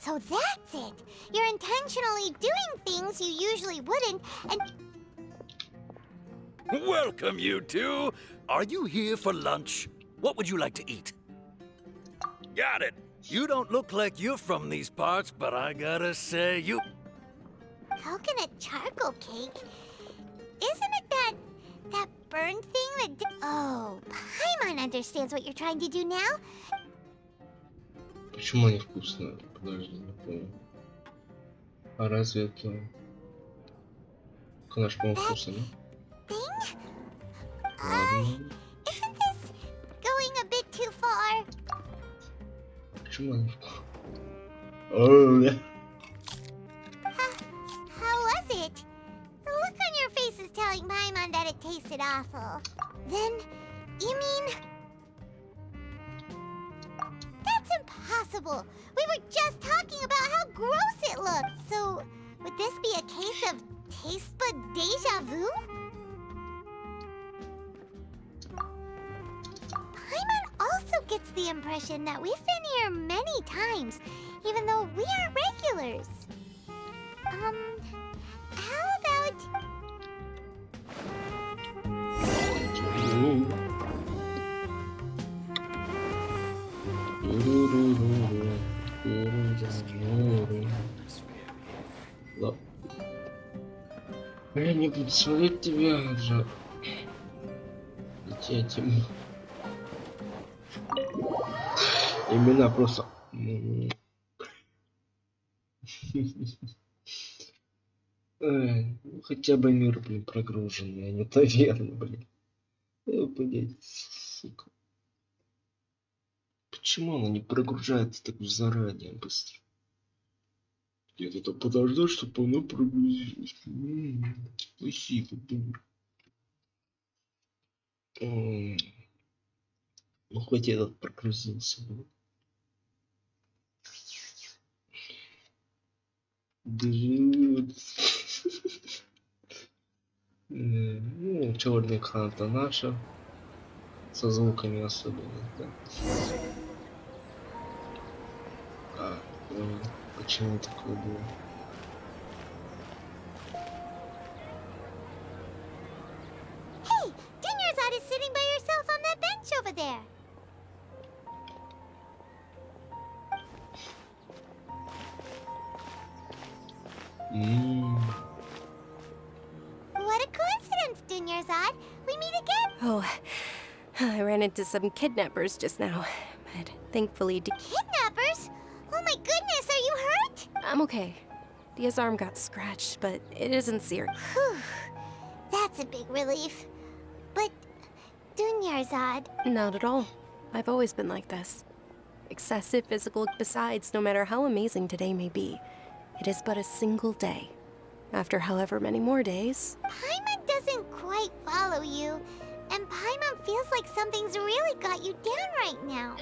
So that's it! You're intentionally doing things you usually wouldn't, and... Welcome, you two! Are you here for lunch? What would you like to eat? Got it! You don't look like you're from these parts, but I gotta say, you... Coconut charcoal cake? Isn't it that burned thing that Oh, Paimon understands what you're trying to do now? Почему они вкусные? Подожди, не понял. А разве это... Она ж, по-моему, вкусная, да? Thing? Ладно. Isn't this going a bit too far? Почему они вкусные? О, How was it? The look on your face is telling Paimon that it tasted awful. Then, you mean... That's impossible! We were just talking about how gross it looked! So, would this be a case of taste bud deja vu? Paimon also gets the impression that we've been here many times, even though we are regulars. How about... Ладно. Я не буду смотреть тебя же. Этим. Имена просто. Ну, хотя бы мир, блин, прогруженный, а не таверны, блин. Блять, сука. Почему она не прогружается так заранее быстро? Где-то подождать, чтобы она прогрузилась. Спасибо, дура. Ну, хоть этот прогрузился. Ну, черный экран-то наша. Со звуками особенно, да. А, понял. Почему такое было? Hey! Dinnerzad is sitting by yourself on that bench over there! What a coincidence, Dinnerzad! We meet again! Oh, I ran into some kidnappers just now, but thankfully... Kidnappers? Oh my goodness, are you hurt? I'm okay. Dia's arm got scratched, but it isn't serious. Whew. That's a big relief. But, Dinnerzad... Not at all. I've always been like this. Excessive physical... Besides, no matter how amazing today may be, it is but a single day. After however many more days... Paimon doesn't quite follow you, and Paimon feels like something's really got you down right now.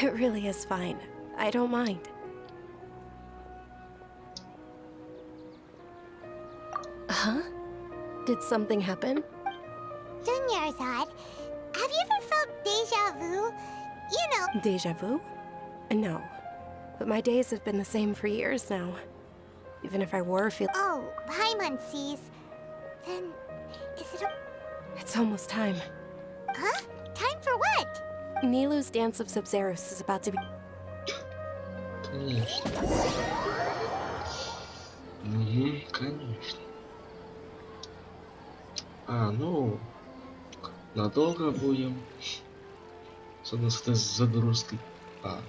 It really is fine. I don't mind. Huh? Did something happen? Dinnerzad, have you ever felt deja vu? You know... Deja vu? No. But my days have been the same for years now. Even if I were feeling... Oh, Paimon sees. Then, is it a... It's almost time. Huh? Time for what? Nilu's Dance of Sабзеруз is about to be... Конечно. Конечно. А, ну... Надолго будем. С одной стороны, с загрузкой. А.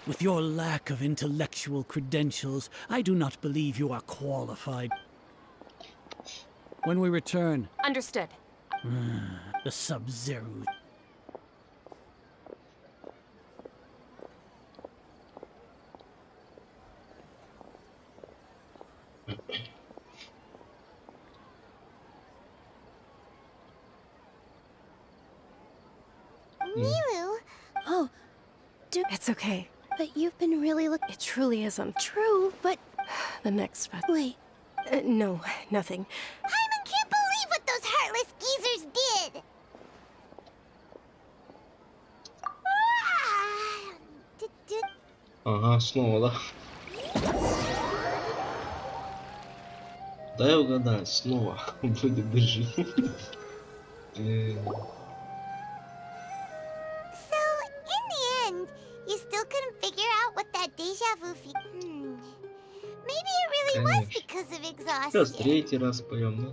With your lack of intellectual credentials, I do not believe you are qualified. when we return. Understood. The Sабзеруз. Milu? Oh, it's okay. But you've been really It truly isn't. True, but... The next Wait. No, nothing. Paimon can't believe what those heartless geezers did! Ага, снова, да? Дай угадать, снова будет держи. So, in the end, you still couldn't figure out what that deja vu Maybe it really was because of Сейчас exhaustion. третий раз поем, да?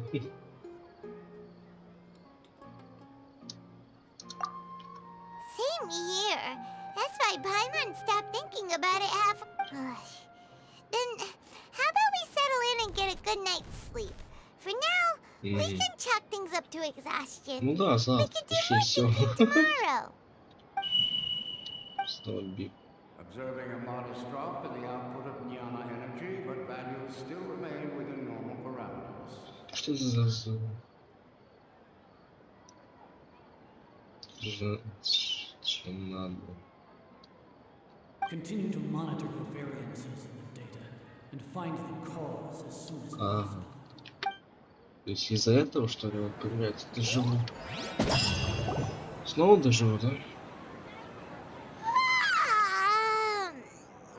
Same here. That's why Paimon stopped thinking about it Then, how about we settle in and get a good night's sleep? For now, we can chalk things up to exhaustion. Ну да, We завтра can do почти more все. thinking tomorrow. Снова биг. Observing a modest drop in the output of jnana energy, but values still remain within normal parameters. Что это за звук? Чем надо? Continue to monitor for variances in the data and find the cause as soon as А, possible. то есть из-за этого, что ли, вот появляется дежавю? Снова дежавю, да?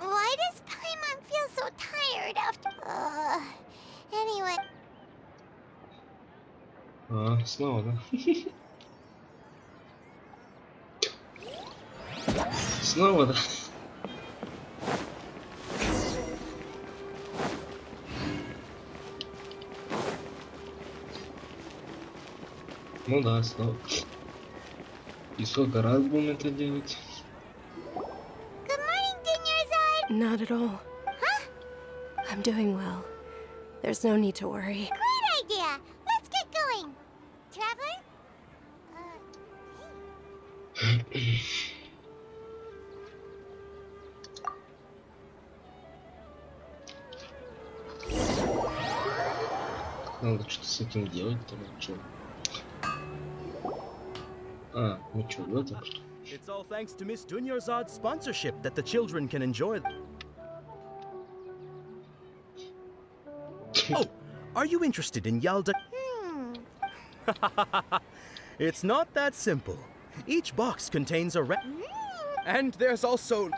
Why does Paimon feel so tired after... anyway... А, снова, да? Снова, да? Ну да, снова. И сколько раз будем это делать? Good morning, Dinyarzad! Not at all. Huh? I'm doing well. There's no need to worry. Great idea! Let's get going! Traveler? Надо что-то с этим делать, там что? А, ну что, в этом что? It's all thanks to Miss Dunyarzad's sponsorship that the children can enjoy. Oh, are you interested in Yalda? It's not that simple. Each box contains a and there's also...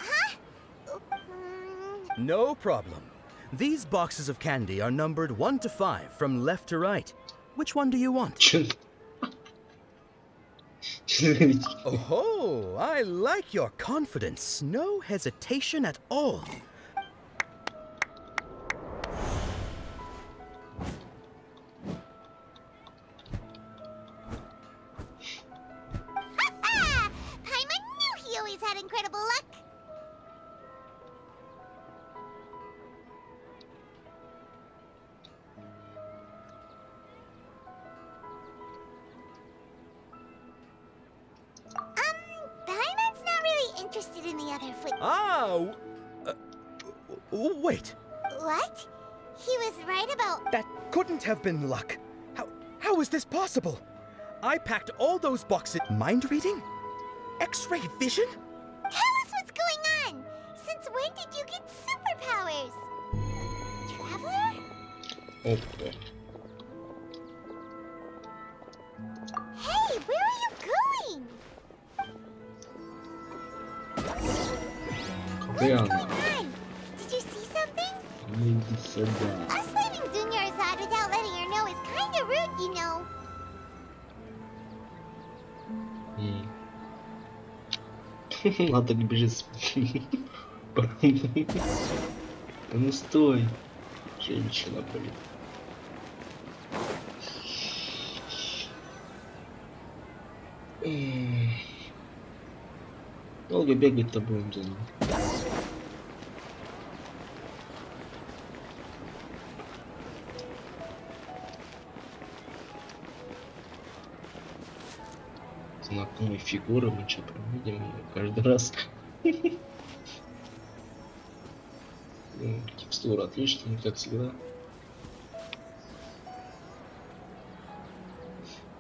No problem. These boxes of candy are numbered 1 to 5 from left to right. Which one do you want? Oh, I like your confidence. No hesitation at all. Paimon knew he always had incredible luck! Paimon's not really interested in the other foot. Ah! Wait. What? He was right about... That couldn't have been luck. How is this possible? I packed all those boxes. Mind reading? X-ray vision? Tell us what's going on! Since when did you get superpowers? Traveler? Опа. Hey, where are you going? Где What's она? going on? Did you see something? Ну иди сюда. Us leaving Dunyarzad without letting her know is kinda rude, you know. Надо бежать. Ну стой. Женщина, блин. Долго бегать-то будем за ним. Знакомые фигуры мы что проводим каждый раз. Текстура отличная, как всегда.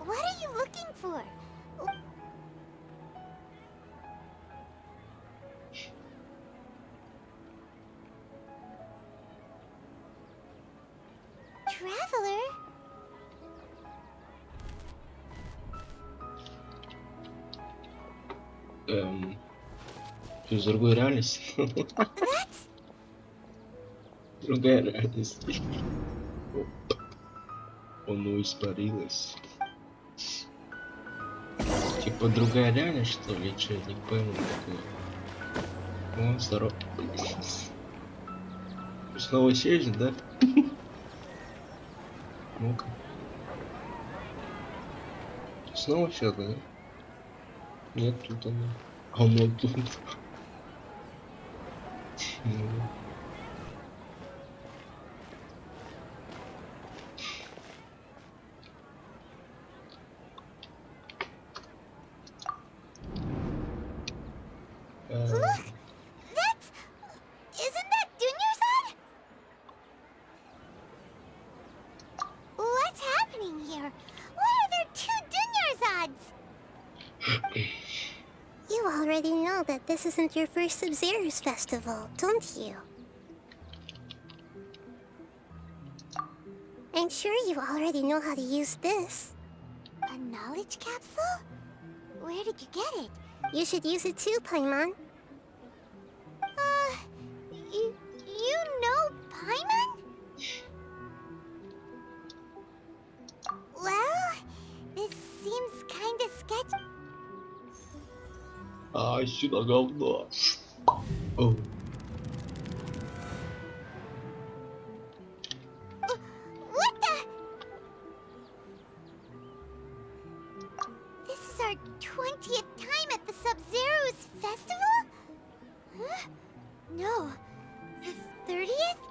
What are you looking for? Traveler? Из другой реальности. Другая реальность. Оно испарилось. Типа другая реальность, что ли? Че, не пойму такое. О, здорово. Снова исчезнет, да? Ну-ка. Снова сейчас, да? Нет, тут оно. А оно тут. Look! That's... Isn't that Dunyarzad? What's happening here? Why are there two Dunyarzads? You already know that this isn't your first Sабзеруз festival, don't you? I'm sure you already know how to use this. A knowledge capsule? Where did you get it? You should use it too, Paimon. You know Paimon? Well, this seems kinda sketchy. А, сюда говно. О. What the? This is our 20th time at the Sабзеруз festival? Huh? No. The 30th?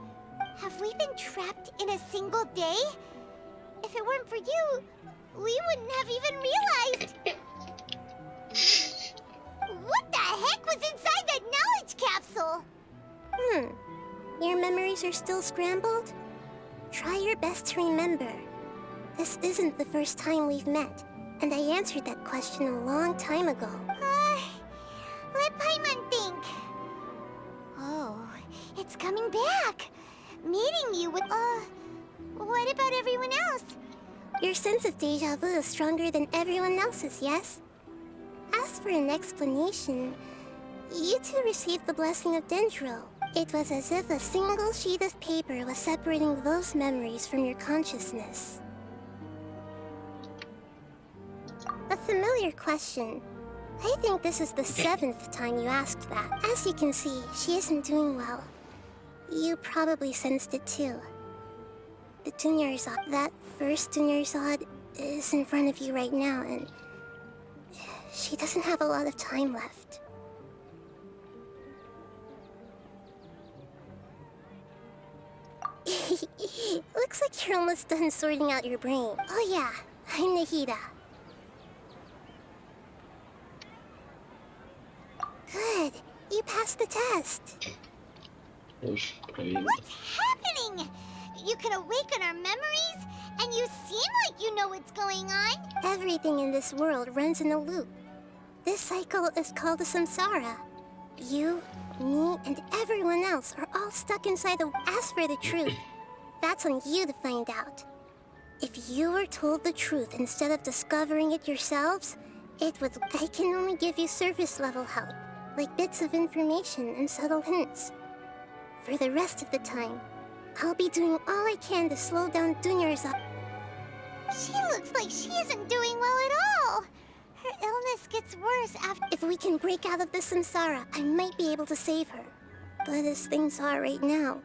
Have we been trapped in a single day? If it weren't for you, we wouldn't have even realized. What the heck was inside that knowledge capsule? Your memories are still scrambled? Try your best to remember. This isn't the first time we've met, and I answered that question a long time ago. Let Paimon think. Oh, it's coming back. Meeting you with... what about everyone else? Your sense of déjà vu is stronger than everyone else's, yes? As for an explanation, you two received the blessing of Dendro. It was as if a single sheet of paper was separating those memories from your consciousness. A familiar question. I think this is the 7th time you asked that. As you can see, she isn't doing well. You probably sensed it too. The Dunyarzad, that first Dunyarzad, is in front of you right now, and she doesn't have a lot of time left. Looks like you're almost done sorting out your brain. Oh yeah, I'm Nahida. Good. You passed the test. What's happening? You can awaken our memories, and you seem like you know what's going on. Everything in this world runs in a loop. This cycle is called a samsara. You, me, and everyone else are all stuck inside the... As for the truth, that's on you to find out. If you were told the truth instead of discovering it yourselves, it would... I can only give you surface-level help, like bits of information and subtle hints. For the rest of the time, I'll be doing all I can to slow down Dunyarzad. She looks like she isn't doing well at all. Her illness gets worse after... If we can break out of this samsara, I might be able to save her. But as things are right now,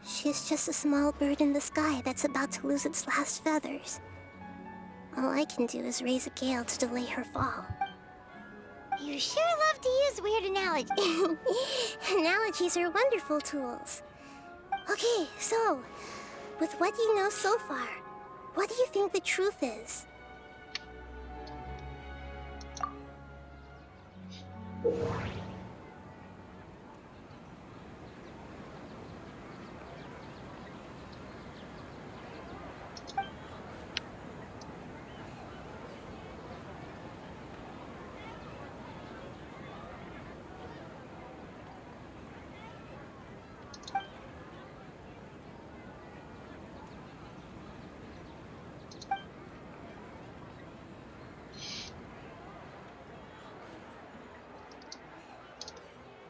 she's just a small bird in the sky that's about to lose its last feathers. All I can do is raise a gale to delay her fall. You sure love to use weird analogies. Analogies are wonderful tools. Okay, so, with what you know so far, what do you think the truth is?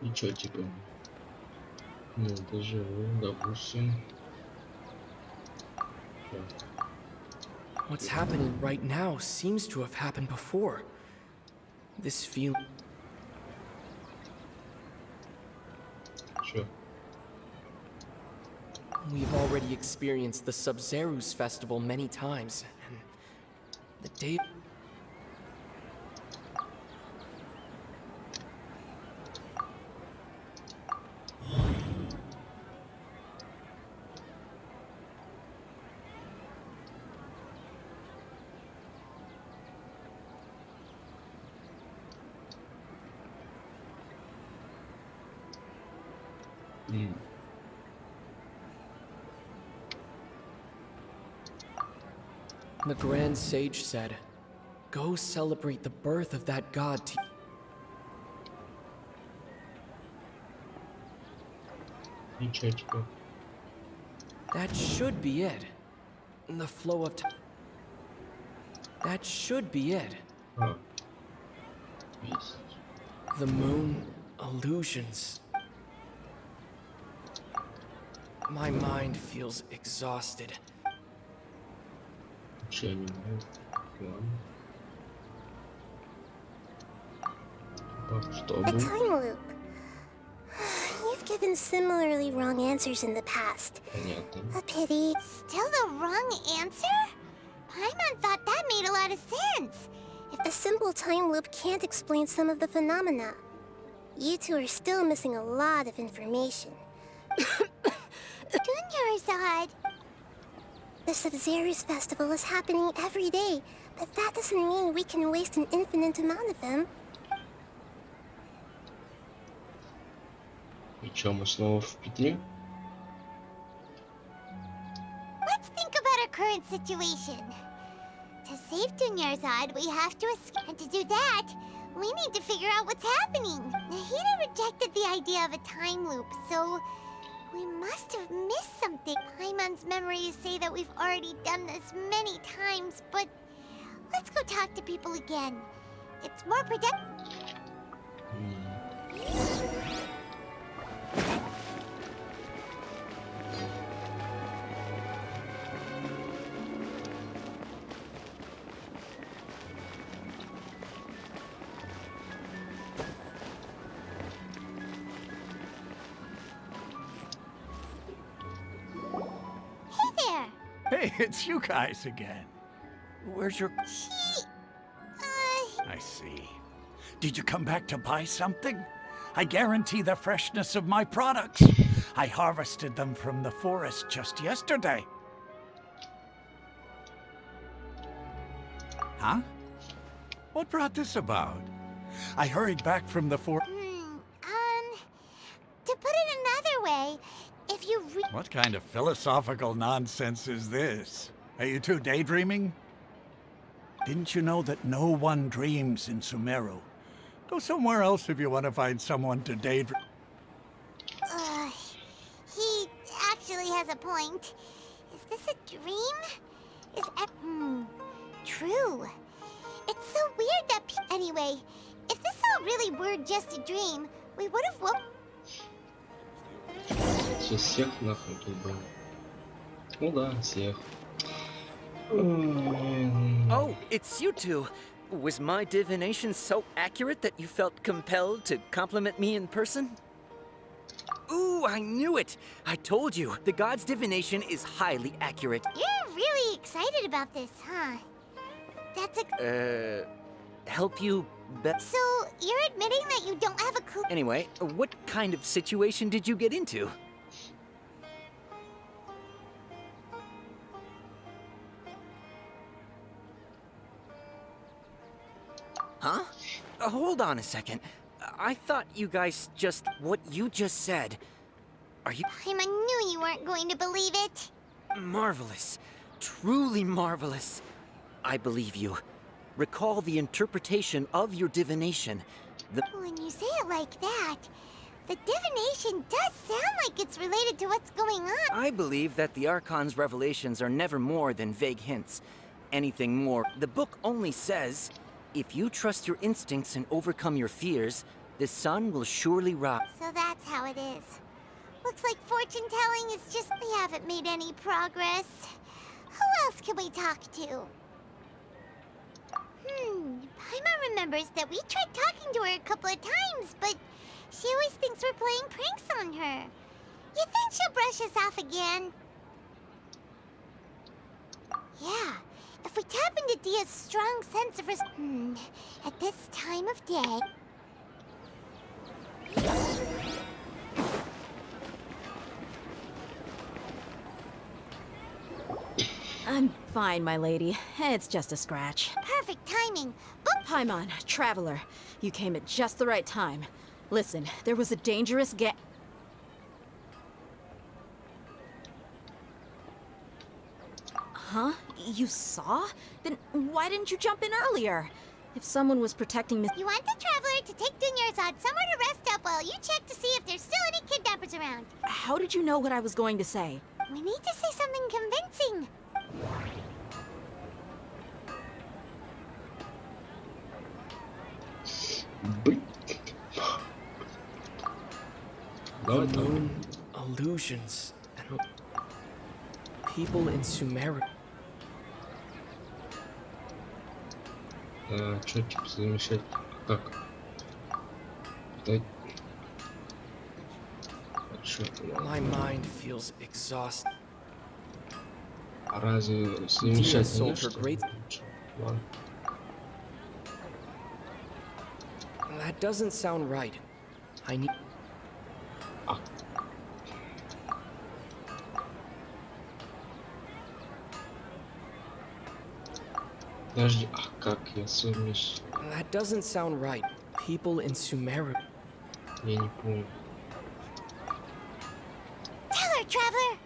И чё, типа? Ну, даже, допустим. What's happening right now seems to have happened before. This feel. Sure. We've already experienced the Sабзеруз festival many times, and the day. The Grand Sage said, "Go celebrate the birth of that god to..." That should be it. The flow of time. That should be it. Oh. Yes. The moon, illusions. My mind feels exhausted. A time loop. You've given similarly wrong answers in the past. A pity. Still the wrong answer? Paimon thought that made a lot of sense. If a simple time loop can't explain some of the phenomena, you two are still missing a lot of information. Dunyarzad! The Sабзеруз festival is happening every day, but that doesn't mean we can waste an infinite amount of them. И чё, мы снова в петле? Let's think about our current situation. To save Dunyarzad, we have to escape. And to do that, we need to figure out what's happening. Nahida rejected the idea of a time loop, so we must have missed something. Paimon's memories say that we've already done this many times, but let's go talk to people again. It's more productive. Hey, it's you guys again. Where's your... I see. Did you come back to buy something? I guarantee the freshness of my products. I harvested them from the forest just yesterday. Huh? What brought this about? I hurried back from the forest. To put it another way, if you What kind of philosophical nonsense is this? Are you two daydreaming? Didn't you know that no one dreams in Sumeru? Go somewhere else if you want to find someone to daydream. He actually has a point. Is this a dream? True. It's so weird that anyway, if this all really were just a dream, we would have woke. Сейчас всех нахуй тут был. Ну да, всех. Oh, it's you two. Was my divination so accurate that you felt compelled to compliment me in person? Ooh, I knew it! I told you, the god's divination is highly accurate. You're really excited about this, huh? That's a... help you bet? So, you're admitting that you don't have a clue? Anyway, what kind of situation did you get into? Huh? Hold on a second. I thought you guys just... What you just said... Are you... Paimon knew you weren't going to believe it. Marvelous. Truly marvelous. I believe you. Recall the interpretation of your divination. When you say it like that, the divination does sound like it's related to what's going on. I believe that the Archon's revelations are never more than vague hints. Anything more, the book only says, if you trust your instincts and overcome your fears, the sun will surely rise. So that's how it is. Looks like fortune-telling is just... We haven't made any progress. Who else can we talk to? Paimon remembers that we tried talking to her a couple of times, but she always thinks we're playing pranks on her. You think she'll brush us off again? Yeah, if we tap into Dia's strong sense of at this time of day... I'm fine, my lady. It's just a scratch. Perfect timing. Paimon, traveler, you came at just the right time. Listen, there was a dangerous Huh? You saw? Then why didn't you jump in earlier? If someone was protecting Miss... You want the traveler to take Dunyarzad somewhere to rest up while you check to see if there's still any kidnappers around. How did you know what I was going to say? We need to say something convincing. Unknown illusions and people in Sumeru. Что типа замещать? Как? My mind feels exhausted. Разве замещать sold не her что? great... Ладно. That doesn't sound right. I need... Подожди, как я совмещу? That doesn't sound right. People in Sumeru. Я не помню. Tell her, traveler.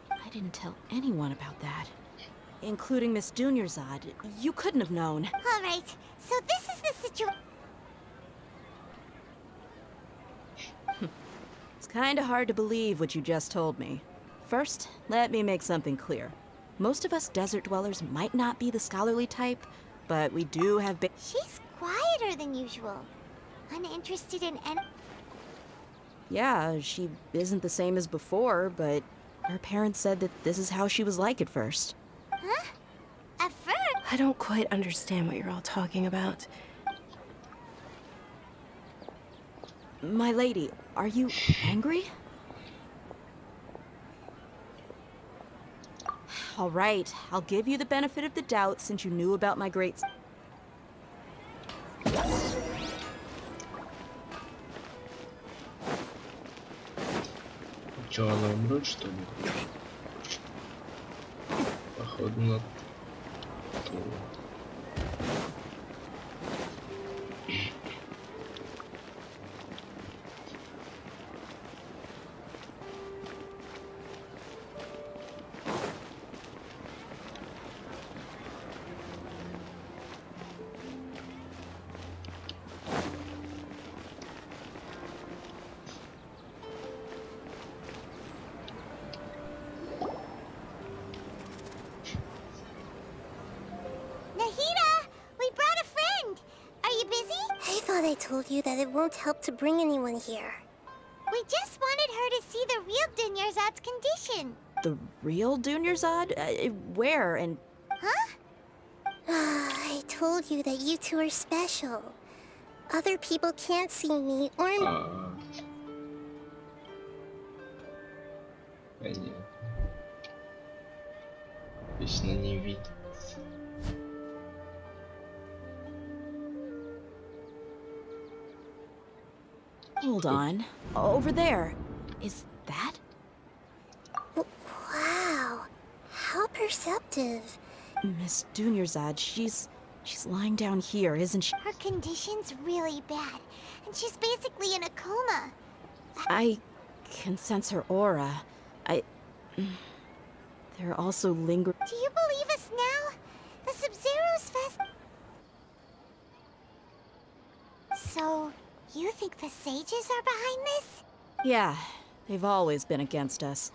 I didn't tell anyone about that. Including Miss Dunyarzad. You couldn't have known. All right, so this is the situation. It's kinda hard to believe what you just told me. First, let me make something clear. Most of us desert dwellers might not be the scholarly type, but we do have She's quieter than usual. Uninterested in any... Yeah, she isn't the same as before, but her parents said that this is how she was like at first. Huh? At first? I don't quite understand what you're all talking about. My lady, are you angry? All right, I'll give you the benefit of the doubt since you knew about my great... Чё, она умрет, что ли? Походу на то. I told you that it won't help to bring anyone here. We just wanted her to see the real Dunyarzad's condition. The real Dunyarzad? Where and... Huh? I told you that you two are special. Other people can't see me or... Понятно. Вечно не видит. Hold on. Over there. Is that? Wow. perceptive. Miss Dunyarzad, she's lying down here, isn't she? Her condition's really bad, and she's basically in a coma. I can sense her aura. There are also lingering. Do you believe us now? The Sабзеруз fest. So, you think the sages are behind this? Yeah, they've always been against us.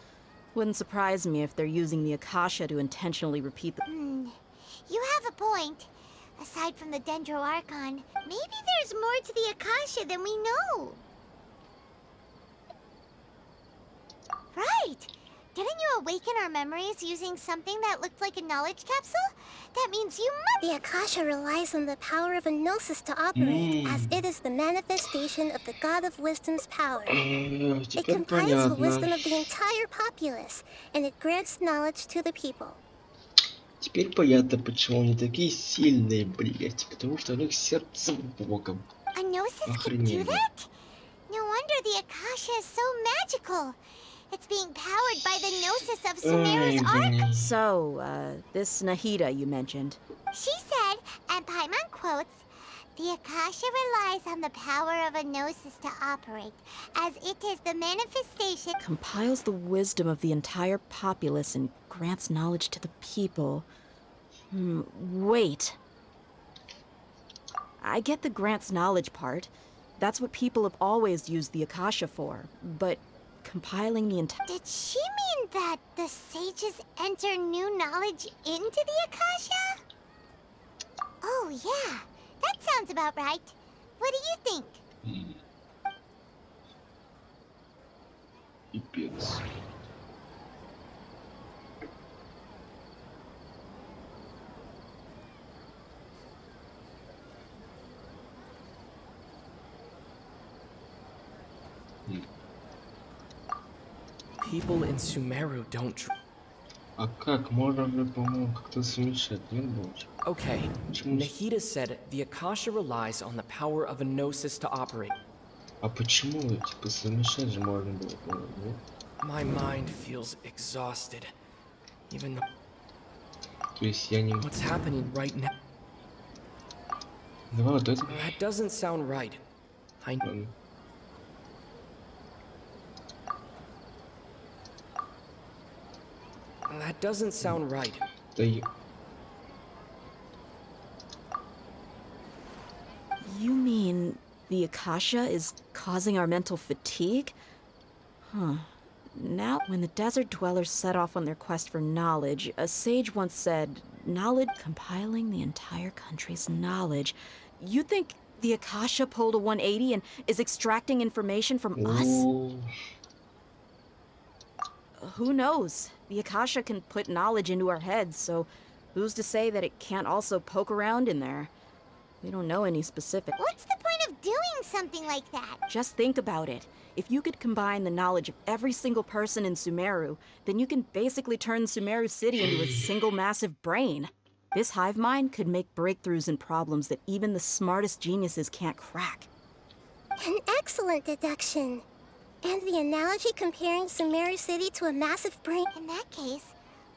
Wouldn't surprise me if they're using the Akasha to intentionally repeat the— You have a point. Aside from the Dendro Archon, maybe there's more to the Akasha than we know. Right! Didn't you awaken our memories using something that looked like a knowledge capsule? That means you must— The Akasha relies on the power of a gnosis to operate, as it is the manifestation of the God of Wisdom's power. It Теперь compiles the понятно. wisdom of the entire populace, and it grants knowledge to the people. Теперь понятно, почему они такие сильные, блять. Потому что у них сердце богом. A gnosis could do Охрененно. that? No wonder the Akasha is so magical. It's being powered by the gnosis of Sumeru's arc. So, this Nahida you mentioned. She said, and Paimon quotes, the Akasha relies on the power of a gnosis to operate, as it is the manifestation— Compiles the wisdom of the entire populace and grants knowledge to the people. Wait. I get the grants knowledge part. That's what people have always used the Akasha for. But compiling the entire— Did she mean that the sages enter new knowledge into the Akasha? Oh yeah, that sounds about right. What do you think? Пипец. People in Sumeru don't. А как? Можно же, по-моему, как-то совмещать, нет, больше? Okay, Nahida said the Akasha relies on the power of a gnosis to operate. А почему, типа, совмещать же можно было, по-моему, нет? My mind feels exhausted. Even though. То есть я не... What's happening right now? Давай вот это. That doesn't sound right. I know. That doesn't sound right. Да я... You mean the Akasha is causing our mental fatigue? Huh. Now, when the desert dwellers set off on their quest for knowledge, a sage once said, knowledge compiling the entire country's knowledge. You think the Akasha pulled a 180 and is extracting information from us? Who knows? The Akasha can put knowledge into our heads, so who's to say that it can't also poke around in there? We don't know any specific. What's the point of doing something like that? Just think about it. If you could combine the knowledge of every single person in Sumeru, then you can basically turn Sumeru City into a single massive brain. This hive mind could make breakthroughs in problems that even the smartest geniuses can't crack. An excellent deduction. And the analogy comparing Sumeru City to a massive brain. In that case,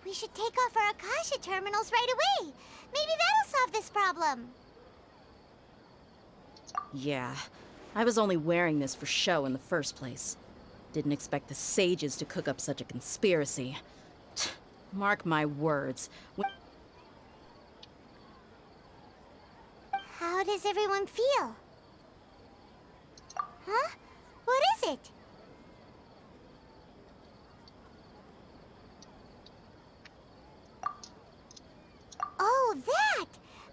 we should take off our Akasha terminals right away. Maybe that'll solve this problem. Yeah, I was only wearing this for show in the first place. Didn't expect the sages to cook up such a conspiracy. Mark my words. How does everyone feel? Huh? What is it? Oh, that!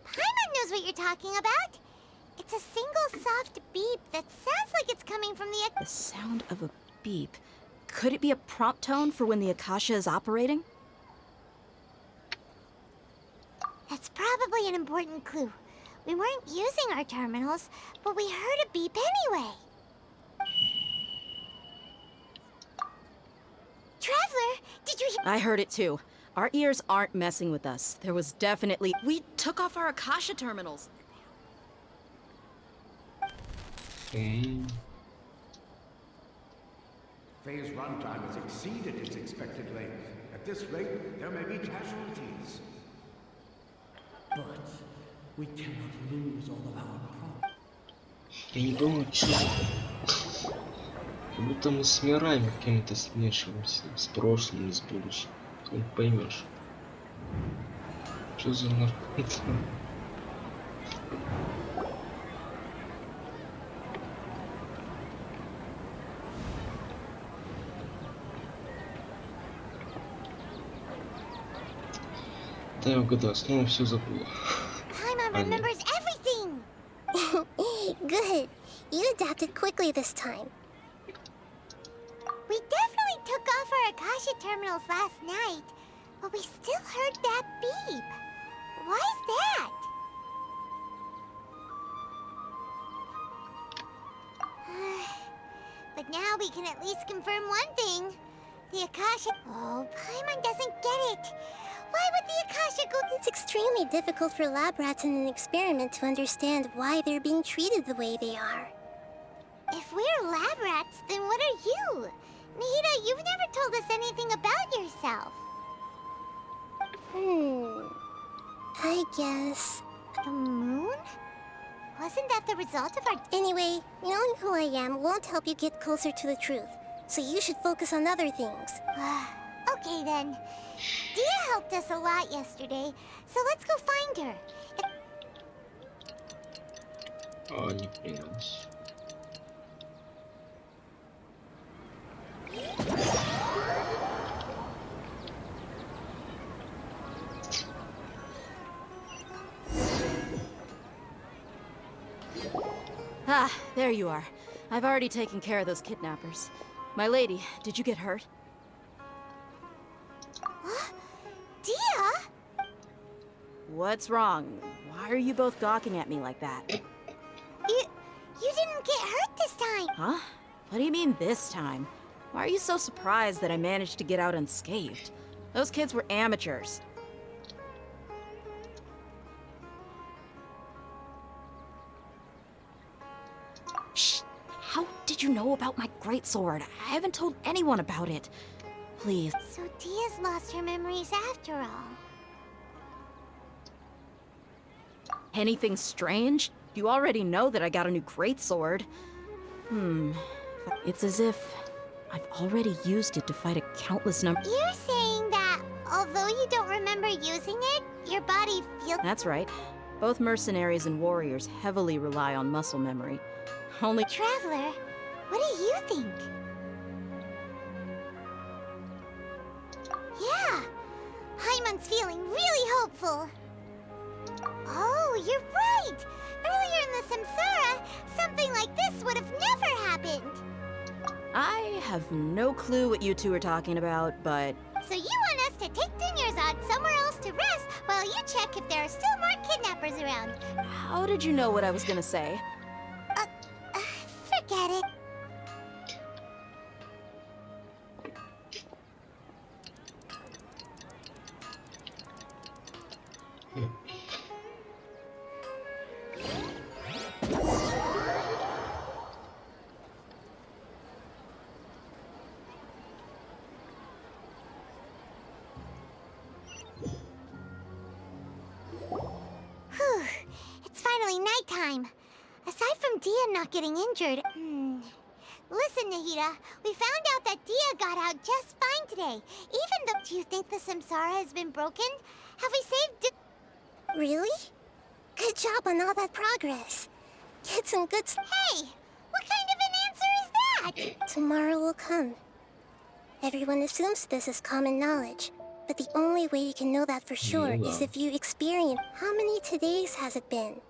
Paimon knows what you're talking about. It's a single soft beep that sounds like it's coming from the... The sound of a beep. Could it be a prompt tone for when the Akasha is operating? That's probably an important clue. We weren't using our terminals, but we heard a beep anyway. Traveler, did you hear? I heard it too. Our ears aren't messing with us. There was definitely... We took off our Akasha terminals. Phase runtime has exceeded its expected length. At this rate, there may be casualties. But we cannot lose all of our progress. Я не думаю, что... Как будто мы с мирами какими-то смешиваемся. С прошлым и с будущим. Ты не поймешь. Что за наркотик? Да я угадал, снова все забыла. Paimon remembers everything! Good. You adapted quickly this time. We definitely took off our Akasha terminals last night, but we still heard that beep. Why is that? But now we can at least confirm one thing. The Akasha... Oh, Paimon doesn't get it. Why would the Akasha go... It's extremely difficult for lab rats in an experiment to understand why they're being treated the way they are. If we're lab rats, then what are you? Nahida, you've never told us anything about yourself. I guess... The moon? Wasn't that the result of our... Anyway, knowing who I am won't help you get closer to the truth. So you should focus on other things. Okay then. Dia helped us a lot yesterday, so let's go find her. А, не принялась. Ah, there you are. I've already taken care of those kidnappers. My lady, did you get hurt? Dia? What's wrong? Why are you both gawking at me like that? You didn't get hurt this time. Huh? What do you mean this time? Why are you so surprised that I managed to get out unscathed? Those kids were amateurs. Shh! How did you know about my greatsword? I haven't told anyone about it. Please. So Dia's lost her memories after all. Anything strange? You already know that I got a new greatsword. It's as if I've already used it to fight a countless number. You're saying that although you don't remember using it, your body feels... That's right. Both mercenaries and warriors heavily rely on muscle memory. Only... Traveler, what do you think? Yeah, Paimon's feeling really hopeful. Oh, you're right! Earlier in the Samsara, something like this would have never happened. I have no clue what you two are talking about, but... So you want us to take Dunyarzad somewhere else to rest while you check if there are still more kidnappers around? How did you know what I was gonna say? Forget it. Whew, it's finally nighttime. Aside from Dia not getting injured, Listen, Nahida, we found out that Dia got out just fine today. Even though... Do you think the Samsara has been broken? Have we saved... Really? Good job on all that progress. Get some good... Hey! What kind of an answer is that? Tomorrow will come. Everyone assumes this is common knowledge. But the only way you can know that for sure is if you experience... How many todays has it been?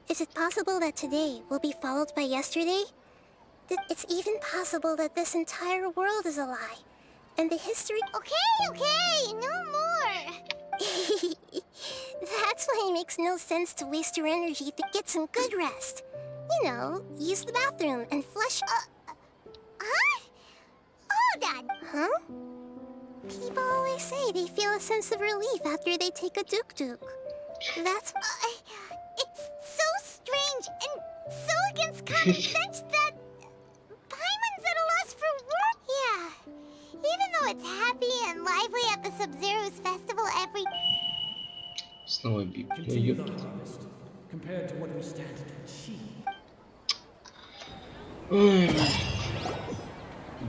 Is it possible that today will be followed by yesterday? It's even possible that this entire world is a lie. And the history... Okay, no more! That's why it makes no sense to waste your energy to get some good rest. You know, use the bathroom and flush... Huh? Hold on! Huh? People always say they feel a sense of relief after they take a duk-duk. That's... it's so strange and so against common sense that... Paimon's at a loss for words. Sабzeruz festival every... Снова Библия. Continue the harvest, compared to what we stand to achieve.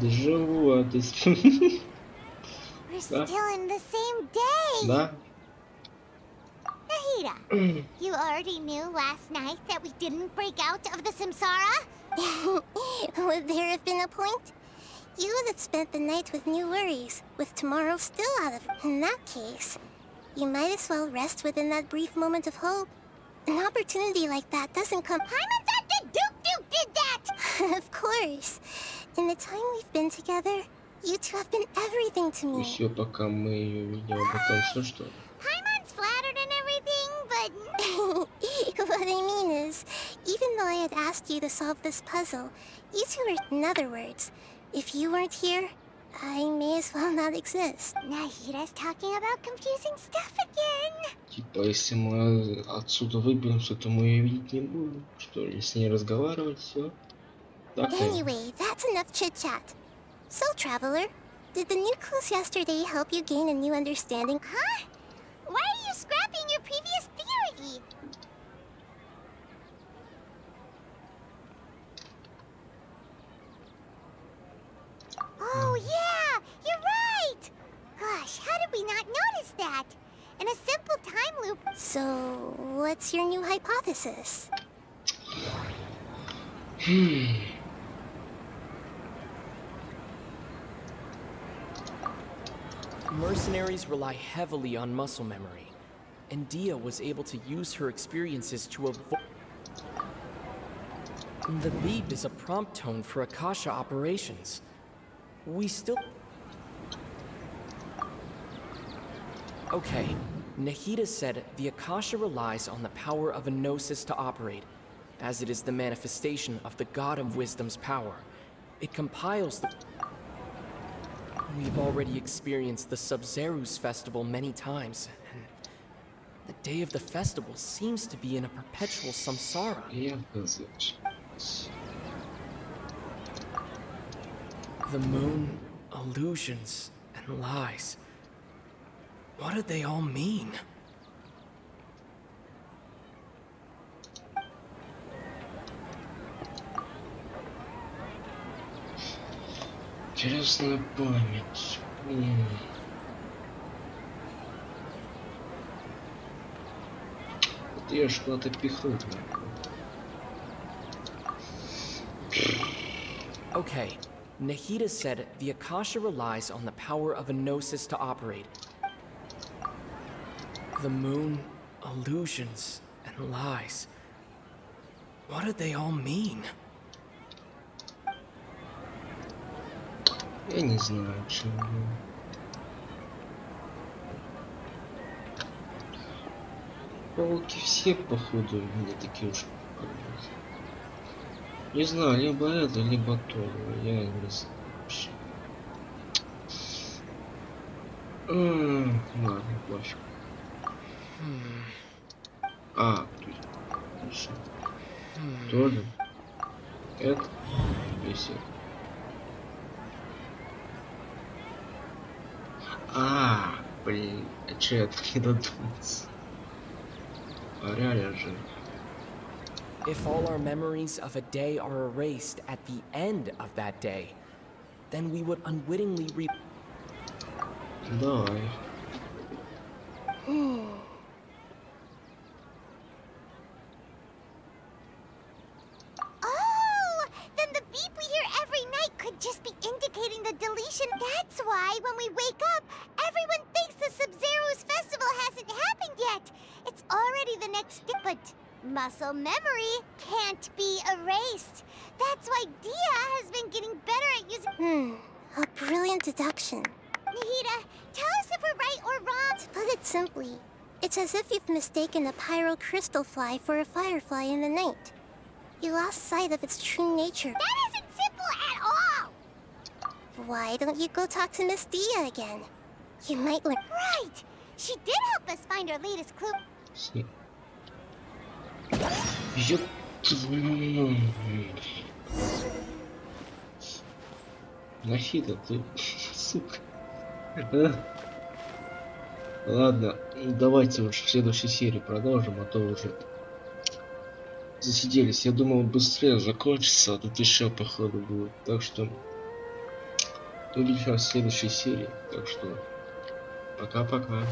Дежаву, а ты... We're still in the same day! Да? Nahida, you already knew last night that we didn't break out of the samsara? Would there have been a point? You would have spent the night with new worries, with tomorrow still out of... In that case, you might as well rest within that brief moment of hope. An opportunity like that doesn't come... Paimon Duke did that! Of course. In the time we've been together, you two have been everything to me. Все, пока мы ее видим, об этом все, что ли? Paimon's flattered and everything, but... What I mean is, even though I had asked you to solve this puzzle, you two were... In other words, if you weren't here, I may as well not exist. Nahida's talking about confusing stuff again. Типа, если мы отсюда выберемся, то мы ее видеть не будем. Что ли, с ней разговаривать, все. Anyway, that's enough chit-chat. So, Traveler, did the new clues yesterday help you gain a new understanding? Huh? Why are you scrapping your previous theory? Oh, yeah! You're right! Gosh, how did we not notice that? In a simple time loop... So, what's your new hypothesis? Mercenaries rely heavily on muscle memory, and Dia was able to use her experiences to avoid... The beep is a prompt tone for Akasha operations. We still... Okay, Nahida said the Akasha relies on the power of a gnosis to operate, as it is the manifestation of the God of Wisdom's power. It compiles the... We've already experienced the Sабзеруз festival many times, and the day of the festival seems to be in a perpetual samsara. The moon, illusions, and lies. What do they all mean? Интересная память. Это я ж куда-то пихнуть могу. Okay, Nahida said the Akasha relies on the power of a gnosis to operate. The moon, illusions, and lies. What do they all mean? Я не знаю, чего. Пауки все, походу, не такие уж. Не знаю, либо это, либо то. Я не знаю вообще. Ладно, пофиг. А, тут. Тоже. Это. Здесь это. Блин, а че я так не додумался? А реально же. If all our memories of a day are erased at the end of that day, then we would unwittingly Давай. Oh, then the beep we hear every night could just be indicating the deletion. That's why when we wake up, everyone thinks the Sabzeruz festival hasn't happened yet. It's already the next day. But muscle memory can't be erased. That's why Dia has been getting better at using... A brilliant deduction. Nahida, tell us if we're right or wrong. To put it simply, it's as if you've mistaken a pyrocrystal fly for a firefly in the night. You lost sight of its true nature. That isn't simple at all! Why don't you go talk to Miss Dia again? You might learn... Right! She did help us find our latest clue. Нахида, ты, сука. Ладно, давайте уж в следующей серии продолжим, а то уже засиделись. Я думал, быстрее закончится, а тут еще походу будет. Так что увидимся в следующей серии. Так что пока-пока.